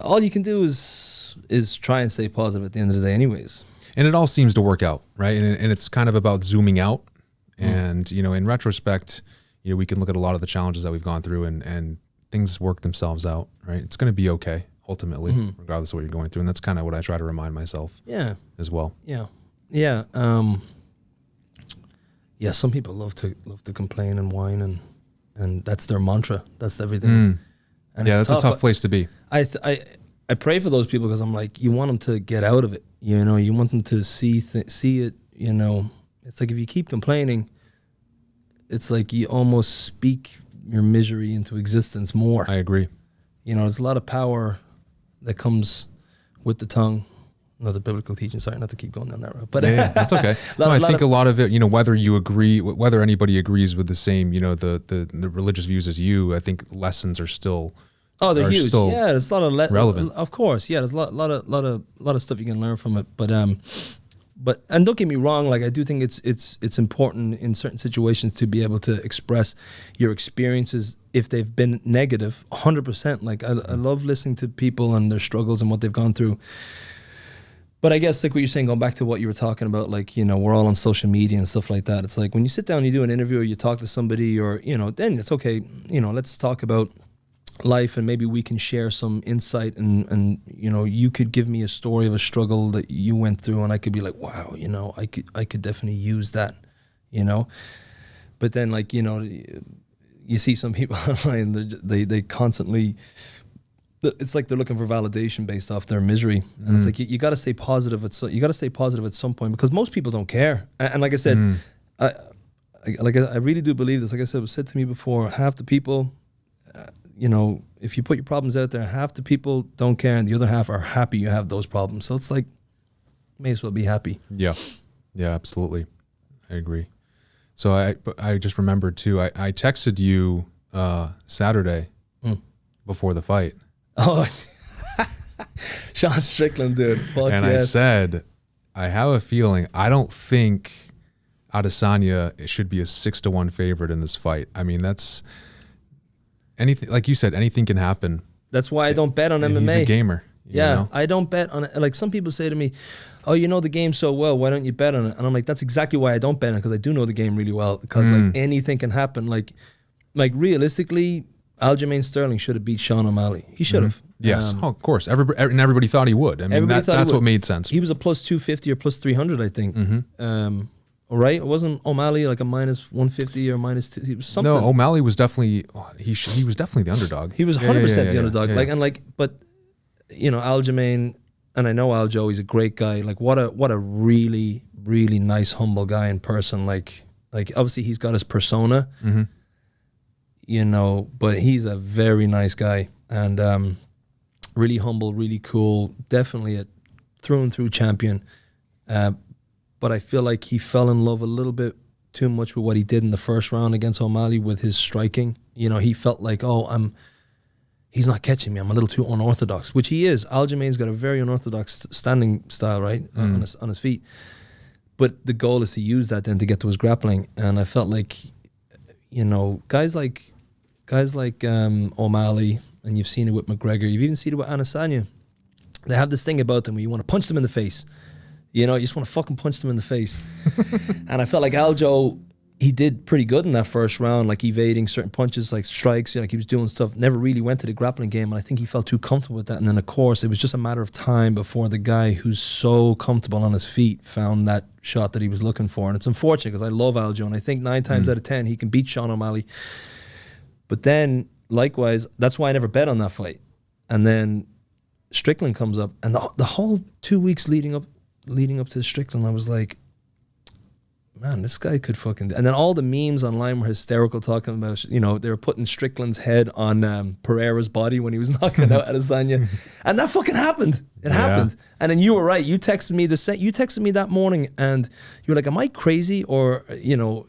all you can do is try and stay positive at the end of the day anyways. And it all seems to work out, right? And it's kind of about zooming out. And, in retrospect, we can look at a lot of the challenges that we've gone through, and things work themselves out, right? It's going to be okay, ultimately, regardless of what you're going through. And that's kind of what I try to remind myself as well. Yeah. Yeah, some people love to complain and whine, and that's their mantra. That's everything. And yeah, that's tough. A tough place to be. I pray for those people, because I'm like, you want them to get out of it. You want them to see it. It's like if you keep complaining, it's like you almost speak your misery into existence more. I agree. There's a lot of power that comes with the tongue. The biblical teaching. Sorry, not to keep going down that road, but yeah, that's okay. I think a lot of it, whether anybody agrees with the same, the religious views as you, I think lessons are still. Oh, they're huge. Yeah, there's a lot of relevant. Of course, yeah, there's a lot of stuff you can learn from it. But and don't get me wrong, like I do think it's important in certain situations to be able to express your experiences if they've been negative, 100%. Like I love listening to people and their struggles and what they've gone through. But I guess like what you're saying, going back to what you were talking about, like, we're all on social media and stuff like that. It's like when you sit down and you do an interview or you talk to somebody, or, then it's okay, let's talk about life, and maybe we can share some insight, and you could give me a story of a struggle that you went through, and I could be like, wow, I could definitely use that, But then, like, you see some people online, they constantly, it's like they're looking for validation based off their misery, and it's like you got to stay positive. You got to stay positive at some point, because most people don't care. And like I said, I really do believe this. Like I said, it was said to me before. Half the people, if you put your problems out there, half the people don't care, and the other half are happy you have those problems. So it's like, may as well be happy. Yeah, absolutely, I agree. So I just remembered too. I texted you Saturday before the fight. Oh, Sean Strickland, dude. Fuck and yes. I said, I have a feeling, I don't think Adesanya should be a 6-1 favorite in this fight. I mean, that's anything, like you said, anything can happen. That's why I don't bet on MMA. He's a gamer. Yeah, I don't bet on it. Like some people say to me, oh, you know the game so well, why don't you bet on it? And I'm like, that's exactly why I don't bet on it, because I do know the game really well. Because like anything can happen. Like realistically, Aljamain Sterling should have beat Sean O'Malley. He should have. Yes, of course. Everybody thought he would. I mean, that's what made sense. He was a plus 250 or plus 300, I think. All right, it wasn't O'Malley like a minus 150 or minus 2. He was something. No, O'Malley was definitely he was definitely the underdog. He was 100% the underdog. But Aljamain, and I know Aljo, he's a great guy. Like what a really, really nice, humble guy in person. Like obviously he's got his persona. But he's a very nice guy. and really humble, really cool, definitely a through and through champion. But I feel like he fell in love a little bit too much with what he did in the first round against O'Malley with his striking. You know, he felt like, he's not catching me. I'm a little too unorthodox, which he is. Aljamain's got a very unorthodox standing style, right, on his feet. But the goal is to use that then to get to his grappling. And I felt like, you know, guys like O'Malley, and you've seen it with McGregor, you've even seen it with Adesanya. They have this thing about them where you want to punch them in the face. You know, you just want to fucking punch them in the face. And I felt like Aljo, he did pretty good in that first round, like evading certain punches, like strikes, you know, like he was doing stuff, never really went to the grappling game, and I think he felt too comfortable with that. And then, of course, it was just a matter of time before the guy who's so comfortable on his feet found that shot that he was looking for. And it's unfortunate because I love Aljo, and I think 9 times out of 10 he can beat Sean O'Malley. But then, likewise, that's why I never bet on that fight. And then Strickland comes up, and the whole 2 weeks leading up to Strickland, I was like, man, this guy could fucking... And then all the memes online were hysterical, talking about, you know, they were putting Strickland's head on Pereira's body when he was knocking out Adesanya. And that fucking happened. It happened. And then you were right. You texted me that morning, and you were like, am I crazy? Or, you know,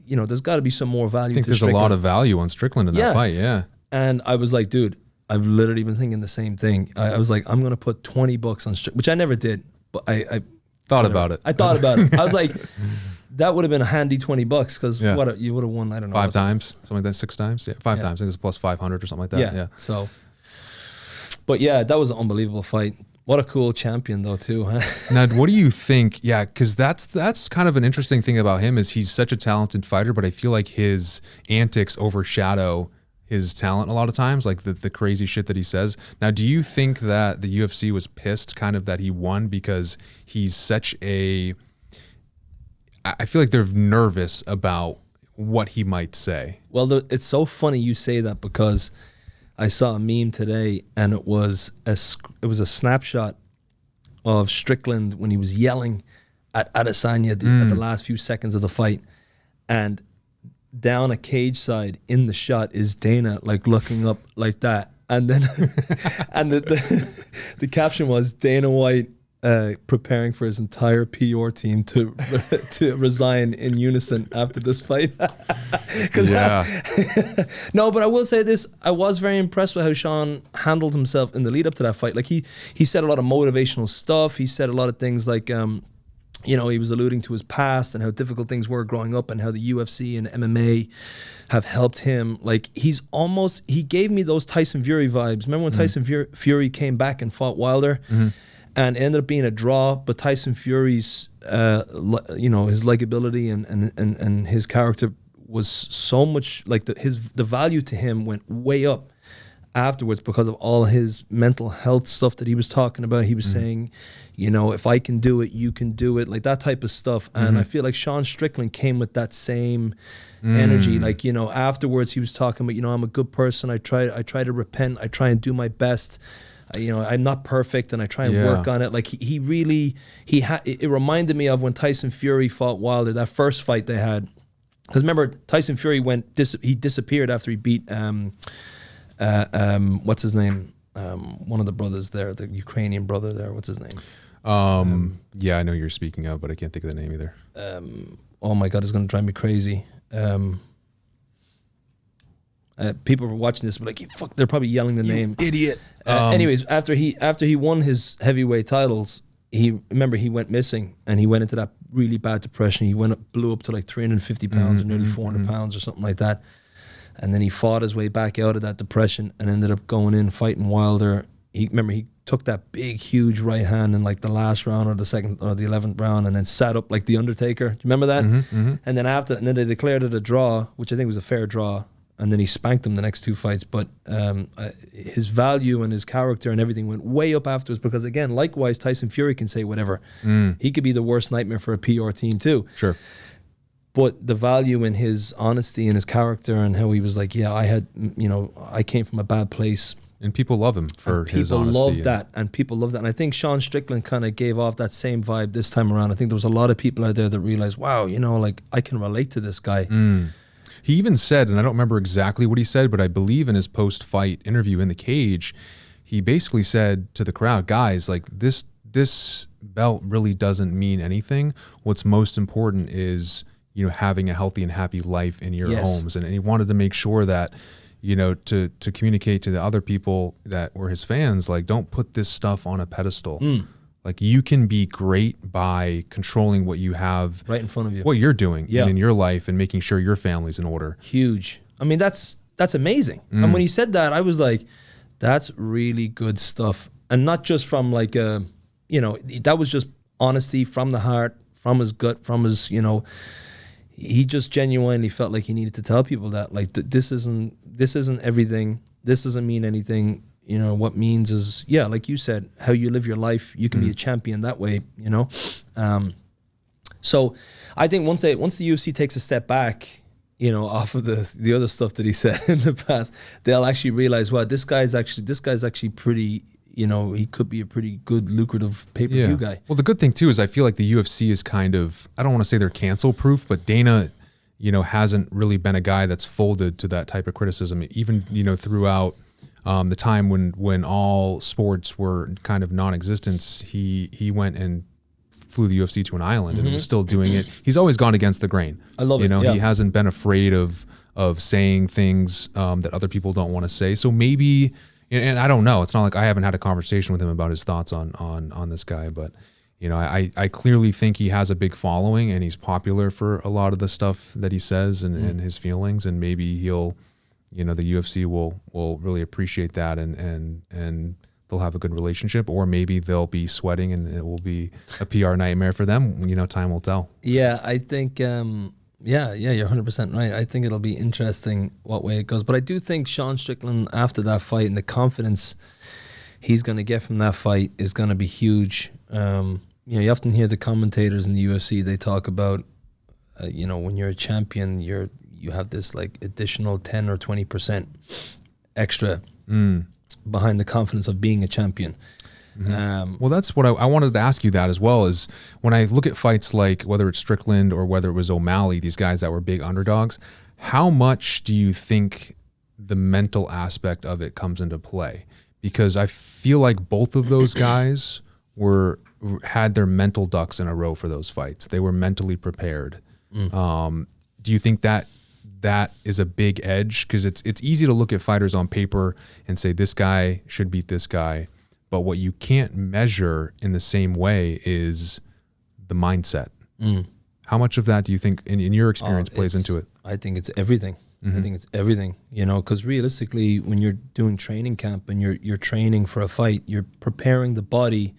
there's got to be some more value to Strickland. I think there's a lot of value on Strickland in that fight, yeah. And I was like, dude, I've literally been thinking the same thing. I was like, I'm going to put $20 on Strickland, which I never did. But I thought about it. I thought about it. I was like, that would have been a handy $20 because you would have won, I don't know. 5 times, something like that, 6 times? Yeah, 5 times. I think it was plus 500 or something like that. Yeah. So, but yeah, that was an unbelievable fight. What a cool champion though too, huh? Now, what do you think? Yeah, because that's kind of an interesting thing about him is he's such a talented fighter, but I feel like his antics overshadow his talent a lot of times, like the crazy shit that he says. Now, do you think that the UFC was pissed kind of that he won because he's such a... I feel like they're nervous about what he might say. Well, it's so funny you say that because I saw a meme today, and it was a snapshot of Strickland when he was yelling at Adesanya at the last few seconds of the fight, and down a cage side in the shot is Dana like looking up like that, and then and the caption was Dana White preparing for his entire PR team to resign in unison after this fight. No, but I will say this: I was very impressed with how Sean handled himself in the lead up to that fight. Like he said a lot of motivational stuff. He said a lot of things like, you know, he was alluding to his past and how difficult things were growing up and how the UFC and MMA have helped him. Like he gave me those Tyson Fury vibes. Remember when Tyson Fury came back and fought Wilder? And it ended up being a draw, but Tyson Fury's, you know, his likability and his character was so much like the value to him went way up afterwards because of all his mental health stuff that he was talking about. He was saying, you know, if I can do it, you can do it, like that type of stuff. And I feel like Sean Strickland came with that same energy. Like, you know, afterwards he was talking about, you know, I'm a good person. I try to repent. I try and do my best. You know, I'm not perfect, and I try and work on it. Like he really it reminded me of when Tyson Fury fought Wilder, that first fight they had. Because remember, Tyson Fury he disappeared after he beat what's his name? One of the brothers there, the Ukrainian brother there. What's his name? Yeah, I know you're speaking of, but I can't think of the name either. Oh my God, it's going to drive me crazy. People were watching this, but like, fuck, they're probably yelling the name. Idiot. Anyways, after he won his heavyweight titles, he went missing, and he went into that really bad depression. He blew up to like 350 pounds or nearly 400 pounds or something like that. And then he fought his way back out of that depression and ended up going in fighting Wilder. He took that big, huge right hand in like the last round or the second or the 11th round, and then sat up like the Undertaker. Do you remember that? And then they declared it a draw, which I think was a fair draw. And then he spanked him the next 2 fights. But his value and his character and everything went way up afterwards because, again, likewise, Tyson Fury can say whatever. He could be the worst nightmare for a PR team too. Sure. But the value in his honesty and his character and how he was like, yeah, I came from a bad place. And people love him for his honesty. People love that. And I think Sean Strickland kind of gave off that same vibe this time around. I think there was a lot of people out there that realized, wow, you know, like I can relate to this guy. He even said, and I don't remember exactly what he said, but I believe in his post-fight interview in the cage, he basically said to the crowd, guys, like this belt really doesn't mean anything. What's most important is, you know, having a healthy and happy life in your homes. And he wanted to make sure that, you know, to communicate to the other people that were his fans, like, don't put this stuff on a pedestal. Like, you can be great by controlling what you have right in front of you, what you're doing in your life, and making sure your family's in order. Huge. I mean, that's amazing. And when he said that, I was like, that's really good stuff. And not just from like you know, that was just honesty from the heart, from his gut, from his, you know, he just genuinely felt like he needed to tell people that, like, this isn't everything. This doesn't mean anything. You know, what means is, yeah, like you said, how you live your life. You can be a champion that way, you know. So I think once the UFC takes a step back, you know, off of the other stuff that he said in the past, they'll actually realize, wow, this guy's actually pretty, you know, he could be a pretty good, lucrative pay-per-view guy. Well, the good thing too is I feel like the UFC is kind of, I don't want to say they're cancel proof, but Dana, you know, hasn't really been a guy that's folded to that type of criticism. Even, you know, throughout the time when all sports were kind of non-existence, he went and flew the UFC to an island and was still doing it. He's always gone against the grain. I love it. You know, he hasn't been afraid of saying things that other people don't want to say. So maybe, and I don't know, it's not like I haven't had a conversation with him about his thoughts on this guy, but you know, I clearly think he has a big following and he's popular for a lot of the stuff that he says and his feelings, and maybe he'll, you know, the UFC will really appreciate that and they'll have a good relationship, or maybe they'll be sweating and it will be a PR nightmare for them. You know, time will tell. Yeah, I think, you're 100% right. I think it'll be interesting what way it goes. But I do think Sean Strickland, after that fight, and the confidence he's going to get from that fight is going to be huge. You know, you often hear the commentators in the UFC, they talk about, you know, when you're a champion, you have this like additional 10 or 20% extra behind the confidence of being a champion. Well, that's what I wanted to ask you that as well, is when I look at fights like whether it's Strickland or whether it was O'Malley, these guys that were big underdogs, how much do you think the mental aspect of it comes into play? Because I feel like both of those guys had their mental ducks in a row for those fights. They were mentally prepared. Do you think that is a big edge? Because it's easy to look at fighters on paper and say this guy should beat this guy, but what you can't measure in the same way is the mindset. How much of that do you think, in your experience, plays into it? I think it's everything. I think it's everything, you know, because realistically, when you're doing training camp and you're training for a fight, you're preparing the body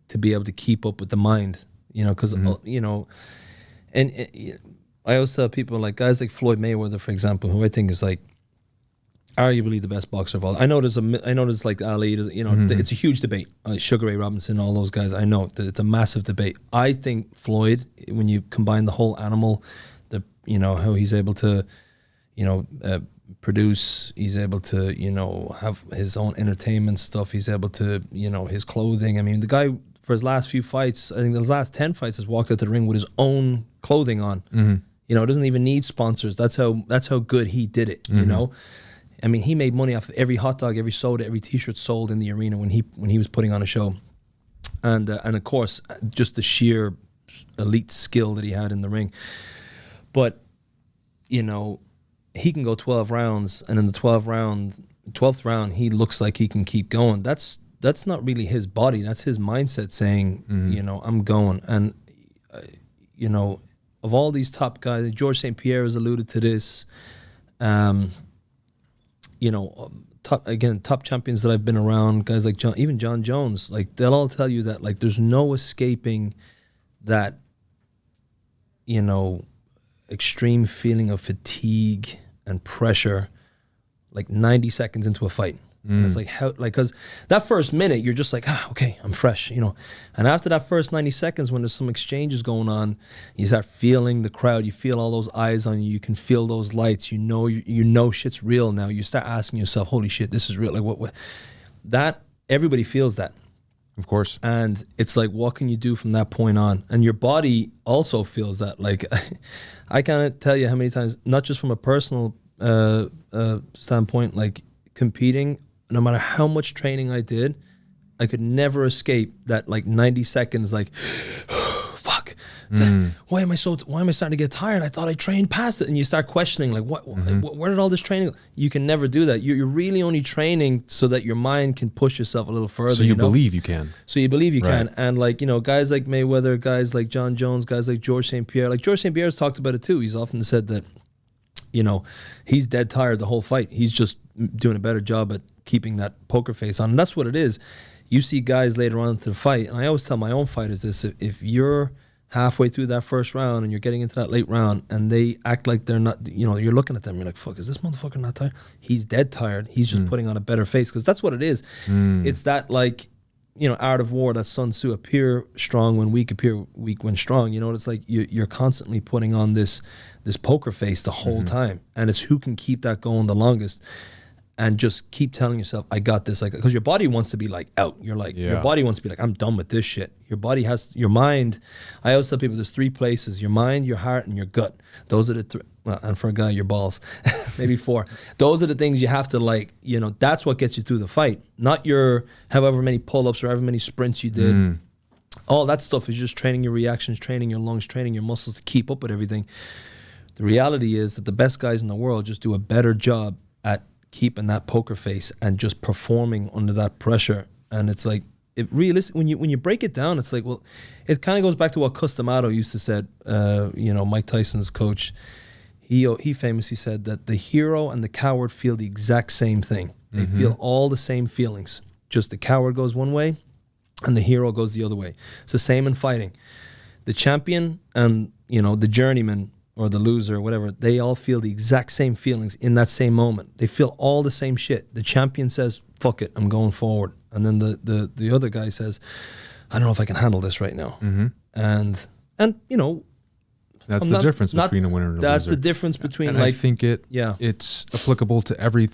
to be able to keep up with the mind, you know, because, you know, and I always tell people, like guys like Floyd Mayweather, for example, who I think is like arguably the best boxer of all. I know there's like Ali, you know, it's a huge debate. Sugar Ray Robinson, all those guys. I know that it's a massive debate. I think Floyd, when you combine the whole animal, you know, how he's able to, you know, produce, he's able to, you know, have his own entertainment stuff. He's able to, you know, his clothing. I mean, the guy for his last few fights, I think the last 10 fights, has walked out the ring with his own clothing on. You know, doesn't even need sponsors. That's how good he did it. You know, I mean, he made money off of every hot dog, every soda, every T-shirt sold in the arena when he was putting on a show, and of course, just the sheer elite skill that he had in the ring. But you know, he can go 12 rounds, and in the 12th round, he looks like he can keep going. That's not really his body. That's his mindset saying, you know, I'm going. And you know, of all these top guys, George St. Pierre has alluded to this. You know, top champions that I've been around, guys like even John Jones, like they'll all tell you that like there's no escaping that, you know, extreme feeling of fatigue and pressure like 90 seconds into a fight. And it's like, how, like, because that first minute you're just like, okay, I'm fresh, you know. And after that first 90 seconds, when there's some exchanges going on, you start feeling the crowd, you feel all those eyes on you, you can feel those lights, you know shit's real now. You start asking yourself, holy shit, this is real. Like what that, everybody feels that. Of course. And it's like, what can you do from that point on? And your body also feels that. Like, I can't tell you how many times, not just from a personal standpoint, like competing, no matter how much training I did, I could never escape that like 90 seconds, like, fuck, why am I starting to get tired? I thought I trained past it. And you start questioning, like, where did all this training go? You can never do that. You're really only training so that your mind can push yourself a little further. So you believe you can. So you believe you Right. can. And like, you know, guys like Mayweather, guys like John Jones, guys like George St. Pierre, like George St. Pierre's talked about it too. He's often said that, you know, he's dead tired the whole fight. He's just doing a better job at keeping that poker face on. And that's what it is. You see guys later on into the fight, and I always tell my own fighters this, if you're halfway through that first round and you're getting into that late round and they act like they're not, you know, you're looking at them, you're like, fuck, is this motherfucker not tired? He's dead tired. He's just putting on a better face, because that's what it is. It's that, like, you know, art of war, that Sun Tzu, appear strong when weak, appear weak when strong. You know, it's like you're constantly putting on this poker face the whole time, and it's who can keep that going the longest. And just keep telling yourself, I got this. Like, because your body wants to be like out. You're like, your body wants to be like, I'm done with this shit. Your body has, your mind. I always tell people there's 3 places: your mind, your heart, and your gut. Those are the well, and for a guy, your balls, maybe 4. Those are the things you have to, like, you know, that's what gets you through the fight. Not your however many pull-ups or however many sprints you did. All that stuff is just training your reactions, training your lungs, training your muscles to keep up with everything. The reality is that the best guys in the world just do a better job at keeping that poker face and just performing under that pressure. And it's like, it realistic when you break it down, it's like, well, it kind of goes back to what Customato used to said. You know, Mike Tyson's coach, he famously said that the hero and the coward feel the exact same thing. They feel all the same feelings. Just the coward goes one way and the hero goes the other way. It's the same in fighting. The champion and, you know, the journeyman or the loser or whatever, they all feel the exact same feelings in that same moment. They feel all the same shit. The champion says, fuck it, I'm going forward. And then the other guy says, I don't know if I can handle this right now. And you know, that's the difference between a winner and a loser. That's the difference between, and like, I think it's applicable to every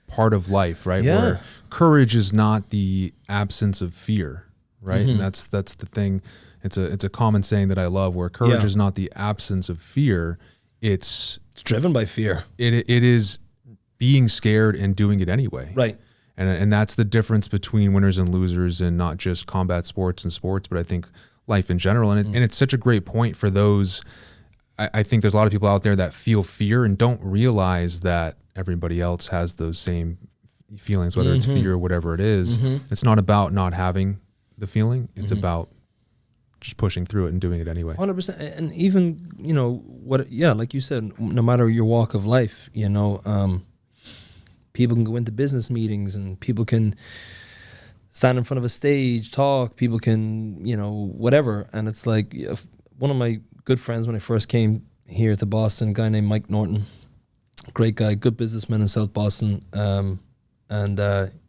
part of life, right? Yeah. Where courage is not the absence of fear, right? And that's the thing. It's a common saying that I love, where courage is not the absence of fear. It's driven by fear. It is being scared and doing it anyway. Right. And that's the difference between winners and losers, and not just combat sports and sports, but I think life in general. And it's such a great point for those. I think there's a lot of people out there that feel fear and don't realize that everybody else has those same feelings, whether it's fear or whatever it is. It's not about not having the feeling. It's about just pushing through it and doing it anyway. 100%. And even, you know, like you said, no matter your walk of life, you know, people can go into business meetings and people can stand in front of a stage, talk, people can, you know, whatever. And it's like, one of my good friends when I first came here to Boston, a guy named Mike Norton, great guy, good businessman in South Boston. And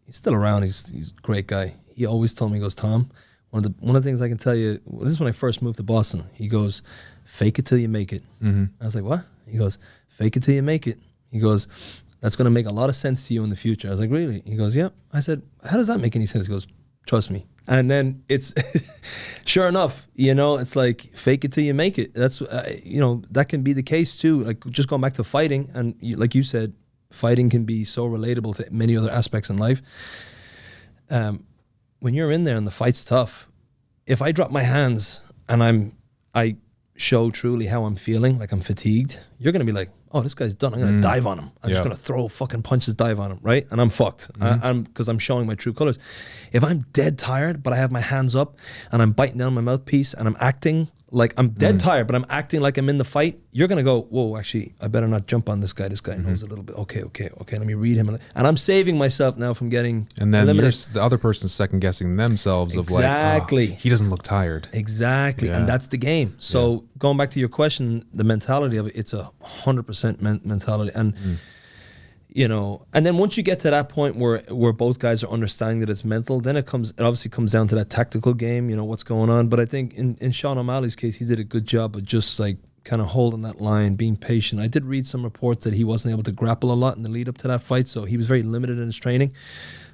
he's still around. He's a great guy. He always told me, he goes, Tom, one of the things I can tell you, this is when I first moved to Boston. He goes, fake it till you make it. I was like, what? He goes, fake it till you make it. He goes, that's going to make a lot of sense to you in the future. I was like, really? He goes, yeah. I said, how does that make any sense? He goes, trust me. And then it's, sure enough, you know, it's like, fake it till you make it. That's, you know, that can be the case too. Like, just going back to fighting, and like you said, fighting can be so relatable to many other aspects in life. When you're in there and the fight's tough, if I drop my hands and I show truly how I'm feeling, like I'm fatigued, you're going to be like, oh, this guy's done. I'm going to dive on him. I'm just going to throw fucking punches, dive on him, right? And I'm fucked. Because I'm showing my true colors. If I'm dead tired, but I have my hands up and I'm biting down my mouthpiece and I'm acting like I'm dead tired, but I'm acting like I'm in the fight, you're going to go, whoa, actually, I better not jump on this guy. This guy knows a little bit. Okay, let me read him. And I'm saving myself now from getting And then eliminated. the other person's second guessing themselves of like, oh, he doesn't look tired. Exactly. And that's the game. So going back to your question, the mentality of it, it's 100% mentality. And you know, and then once you get to that point where both guys are understanding that it's mental, then it obviously comes down to that tactical game, you know, what's going on. But I think in Sean O'Malley's case, he did a good job of just like kind of holding that line, being patient. I did read some reports that he wasn't able to grapple a lot in the lead up to that fight, so he was very limited in his training.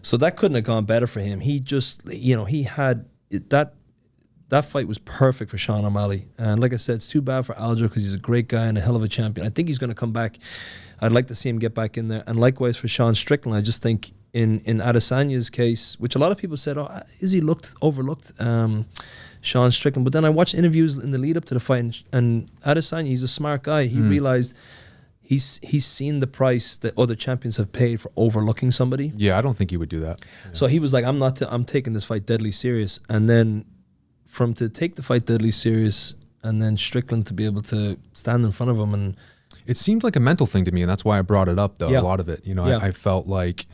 So that couldn't have gone better for him. He just, he had that fight was perfect for Sean O'Malley. And like I said, it's too bad for Aljo because he's a great guy and a hell of a champion. I think he's going to come back. I'd like to see him get back in there. And likewise for Sean Strickland, I just think in Adesanya's case, which a lot of people said, Izzy overlooked Sean Strickland. But then I watched interviews in the lead up to the fight, and Adesanya, he's a smart guy. He realized he's seen the price that other champions have paid for overlooking somebody. Yeah, I don't think he would do that. Yeah. So he was like, I'm taking this fight deadly serious. And then to take the fight deadly serious, and then Strickland to be able to stand in front of him. And it seemed like a mental thing to me, and that's why I brought it up, though, a lot of it. I felt like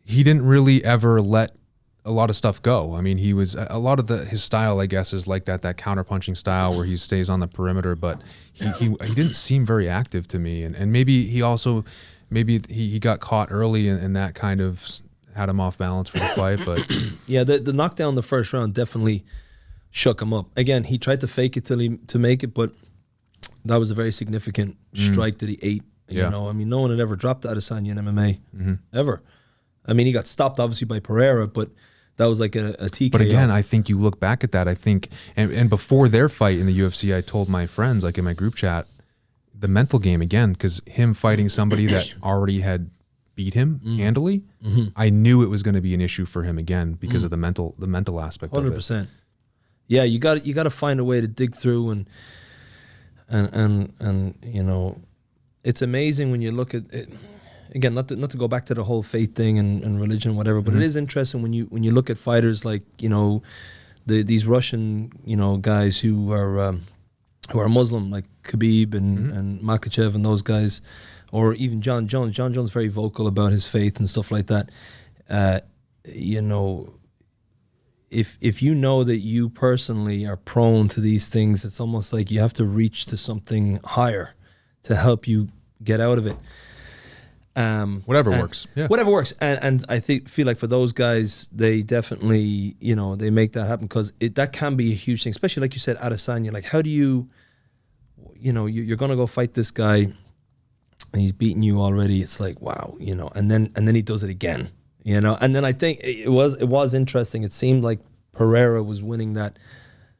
he didn't really ever let a lot of stuff go. I mean, he was a lot of his style, I guess, is like that counter-punching style where he stays on the perimeter, but he didn't seem very active to me. And maybe he got caught early and that kind of had him off balance for the fight. But yeah, the knockdown in the first round definitely shook him up. Again, he tried to fake it to make it, but that was a very significant strike that he ate. Yeah. I mean, no one had ever dropped Adesanya in MMA, ever. I mean, he got stopped obviously by Pereira, but that was like a TKO. But again, I think you look back at that, I think, and before their fight in the UFC, I told my friends, like in my group chat, the mental game again, because him fighting somebody that already had beat him handily, I knew it was going to be an issue for him again because of the mental aspect 100%. Of it. 100%. Yeah, you got to find a way to dig through and it's amazing when you look at it. Again, not to go back to the whole faith thing and religion, whatever, but it is interesting when you look at fighters like these Russian guys who are Muslim, like Khabib and Makhachev and those guys, or even John Jones. John Jones very vocal about his faith and stuff like that. If you know that you personally are prone to these things, it's almost like you have to reach to something higher to help you get out of it. Whatever works. Yeah. Whatever works. And I feel like for those guys, they definitely, they make that happen because that can be a huge thing, especially like you said, Adesanya. Like, how do you're going to go fight this guy and he's beaten you already. It's like, wow, and then he does it again. And then I think it was interesting. It seemed like Pereira was winning that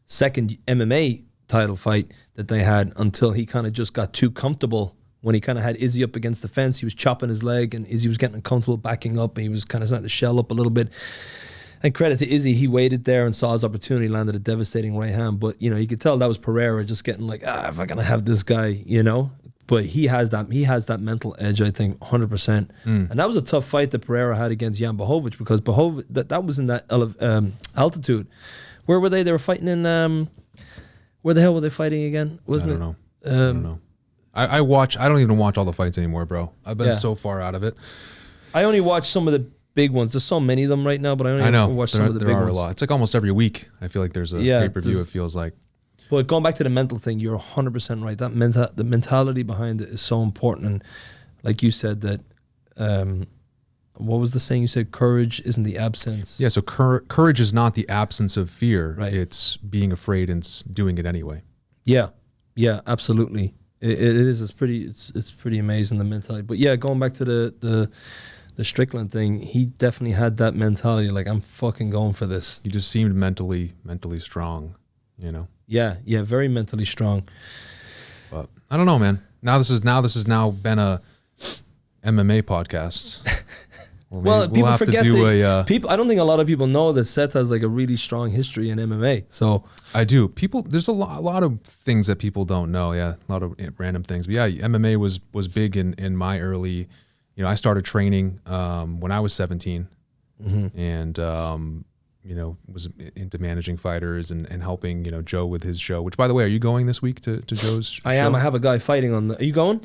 second MMA title fight that they had until he kind of just got too comfortable. When he kind of had Izzy up against the fence, he was chopping his leg, and Izzy was getting uncomfortable backing up, and he was kind of starting to shell up a little bit. And credit to Izzy, he waited there and saw his opportunity, landed a devastating right hand. But you could tell that was Pereira just getting like, if I'm gonna have this guy, But he has that mental edge, I think, 100%. And that was a tough fight that Pereira had against Jan Blachowicz because Blachowicz that was in that altitude. Where were they? They were fighting in. Where the hell were they fighting again? Wasn't it? I don't know. I don't even watch all the fights anymore, bro. I've been so far out of it. I only watch some of the big ones. There's so many of them right now, but I only watch some of the big ones. There are a lot. It's like almost every week. I feel like there's a pay-per-view, it feels like. But going back to the mental thing, you're 100% right. The mentality behind it is so important. And like you said, that what was the saying you said? Courage isn't the absence. Yeah, so courage is not the absence of fear. Right. It's being afraid and doing it anyway. Yeah, absolutely. It is. It's pretty amazing, the mentality. But yeah, going back to the Strickland thing, he definitely had that mentality. Like, I'm fucking going for this. He just seemed mentally strong, Yeah, very mentally strong. But I don't know, man. This has now been a MMA podcast. Well, people forget people. I don't think a lot of people know that Seth has like a really strong history in MMA. So I do. There's a lot of things that people don't know. Yeah, a lot of random things. But yeah, MMA was big in my early. I started training when I was 17, and was into managing fighters and helping Joe with his show. Which, by the way, are you going this week to Joe's show? I am. I have a guy fighting on the. Are you going?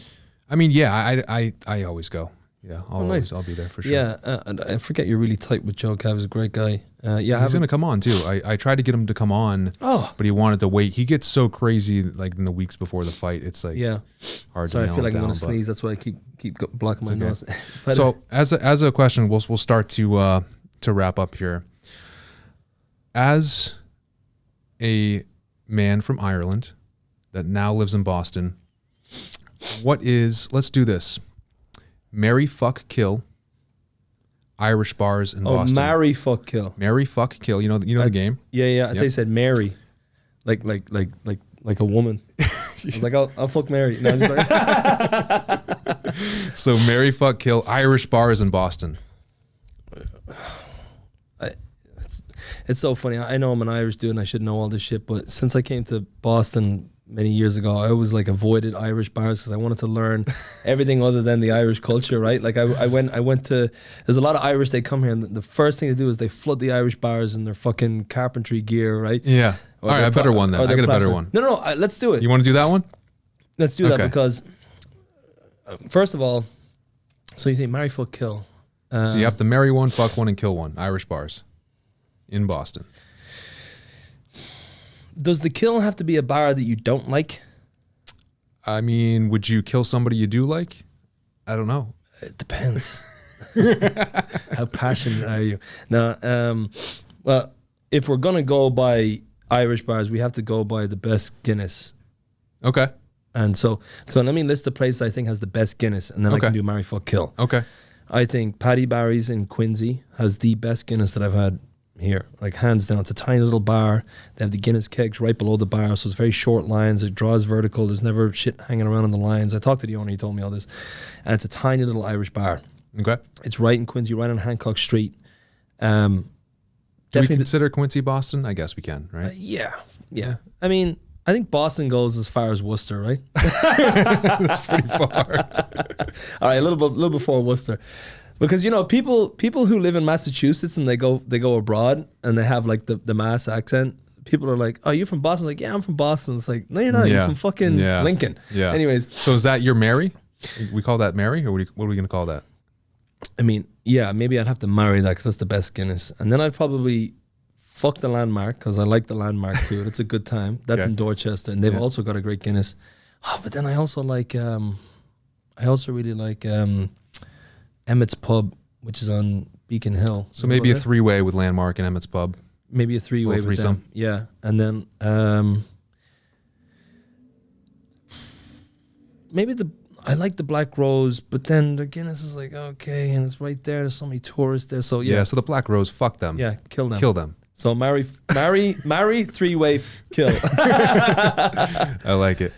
I mean, yeah, I always go. Yeah, nice. I'll be there for sure. Yeah, and I forget you're really tight with Joe Cav. He's a great guy. He's going to come on too. I tried to get him to come on, but he wanted to wait. He gets so crazy like in the weeks before the fight. It's like hard to nail him down. I feel like I'm going to sneeze. That's why I keep blocking my nose. So as a question, we'll start to wrap up here. As a man from Ireland that now lives in Boston, let's do this. Marry, fuck, kill. Irish bars in Oh, Boston. marry, fuck, kill. Marry, fuck, kill. You know the game. Yeah. I thought you said Mary, like a woman. I was like, I'll fuck Mary. No, just like So marry, fuck, kill. Irish bars in Boston. It's so funny. I know I'm an Irish dude and I should know all this shit, but since I came to Boston many years ago, I always like avoided Irish bars because I wanted to learn everything other than the Irish culture, right? Like I went to, there's a lot of Irish, they come here and the first thing they do is they flood the Irish bars in their fucking carpentry gear, right? Yeah. All right, a better one then. I got a better one. No, let's do it. You want to do that one? Let's do that because, first of all, so you say marry, fuck, kill. So you have to marry one, fuck one, and kill one. Irish bars in Boston. Does the kill have to be a bar that you don't like? I mean, would you kill somebody you do like? I don't know. It depends. How passionate are you? No, well, if we're gonna go by Irish bars, we have to go by the best Guinness. Okay. And so let me list the place I think has the best Guinness, and then I can do marry, fuck, kill. Okay. I think Paddy Barry's in Quincy has the best Guinness that I've had here, like hands down. It's a tiny little bar. They have the Guinness kegs right below the bar, so it's very short lines. It draws vertical. There's never shit hanging around on the lines. I talked to the owner. He told me all this, and it's a tiny little Irish bar. Okay. It's right in Quincy, right on Hancock Street. Do we consider Quincy Boston? I guess we can, right? Yeah. I mean, I think Boston goes as far as Worcester, right? That's pretty far. All right, a little before Worcester, because you know people who live in Massachusetts and they go abroad and they have like the Mass accent. People are like, "Oh, you're from Boston?" Like, yeah, I'm from Boston. It's like, no, you're not. You're from fucking Lincoln. Yeah. Anyways, so is that your Mary? We call that Mary, or what are we gonna call that? I mean, yeah, maybe I'd have to marry that because that's the best Guinness, and then I'd probably fuck the Landmark because I like the Landmark too. It's a good time. That's in Dorchester, and they've also got a great Guinness. Oh, but then I also like, I also really like Emmett's Pub, which is on Beacon Hill. So maybe a three-way with Landmark and Emmett's Pub. Maybe a three-way with them. Yeah, and then maybe I like the Black Rose, but then the Guinness is like, okay, and it's right there. There's so many tourists there. So yeah. So the Black Rose, fuck them. Yeah, kill them. Kill them. So marry, three-way, kill. I like it.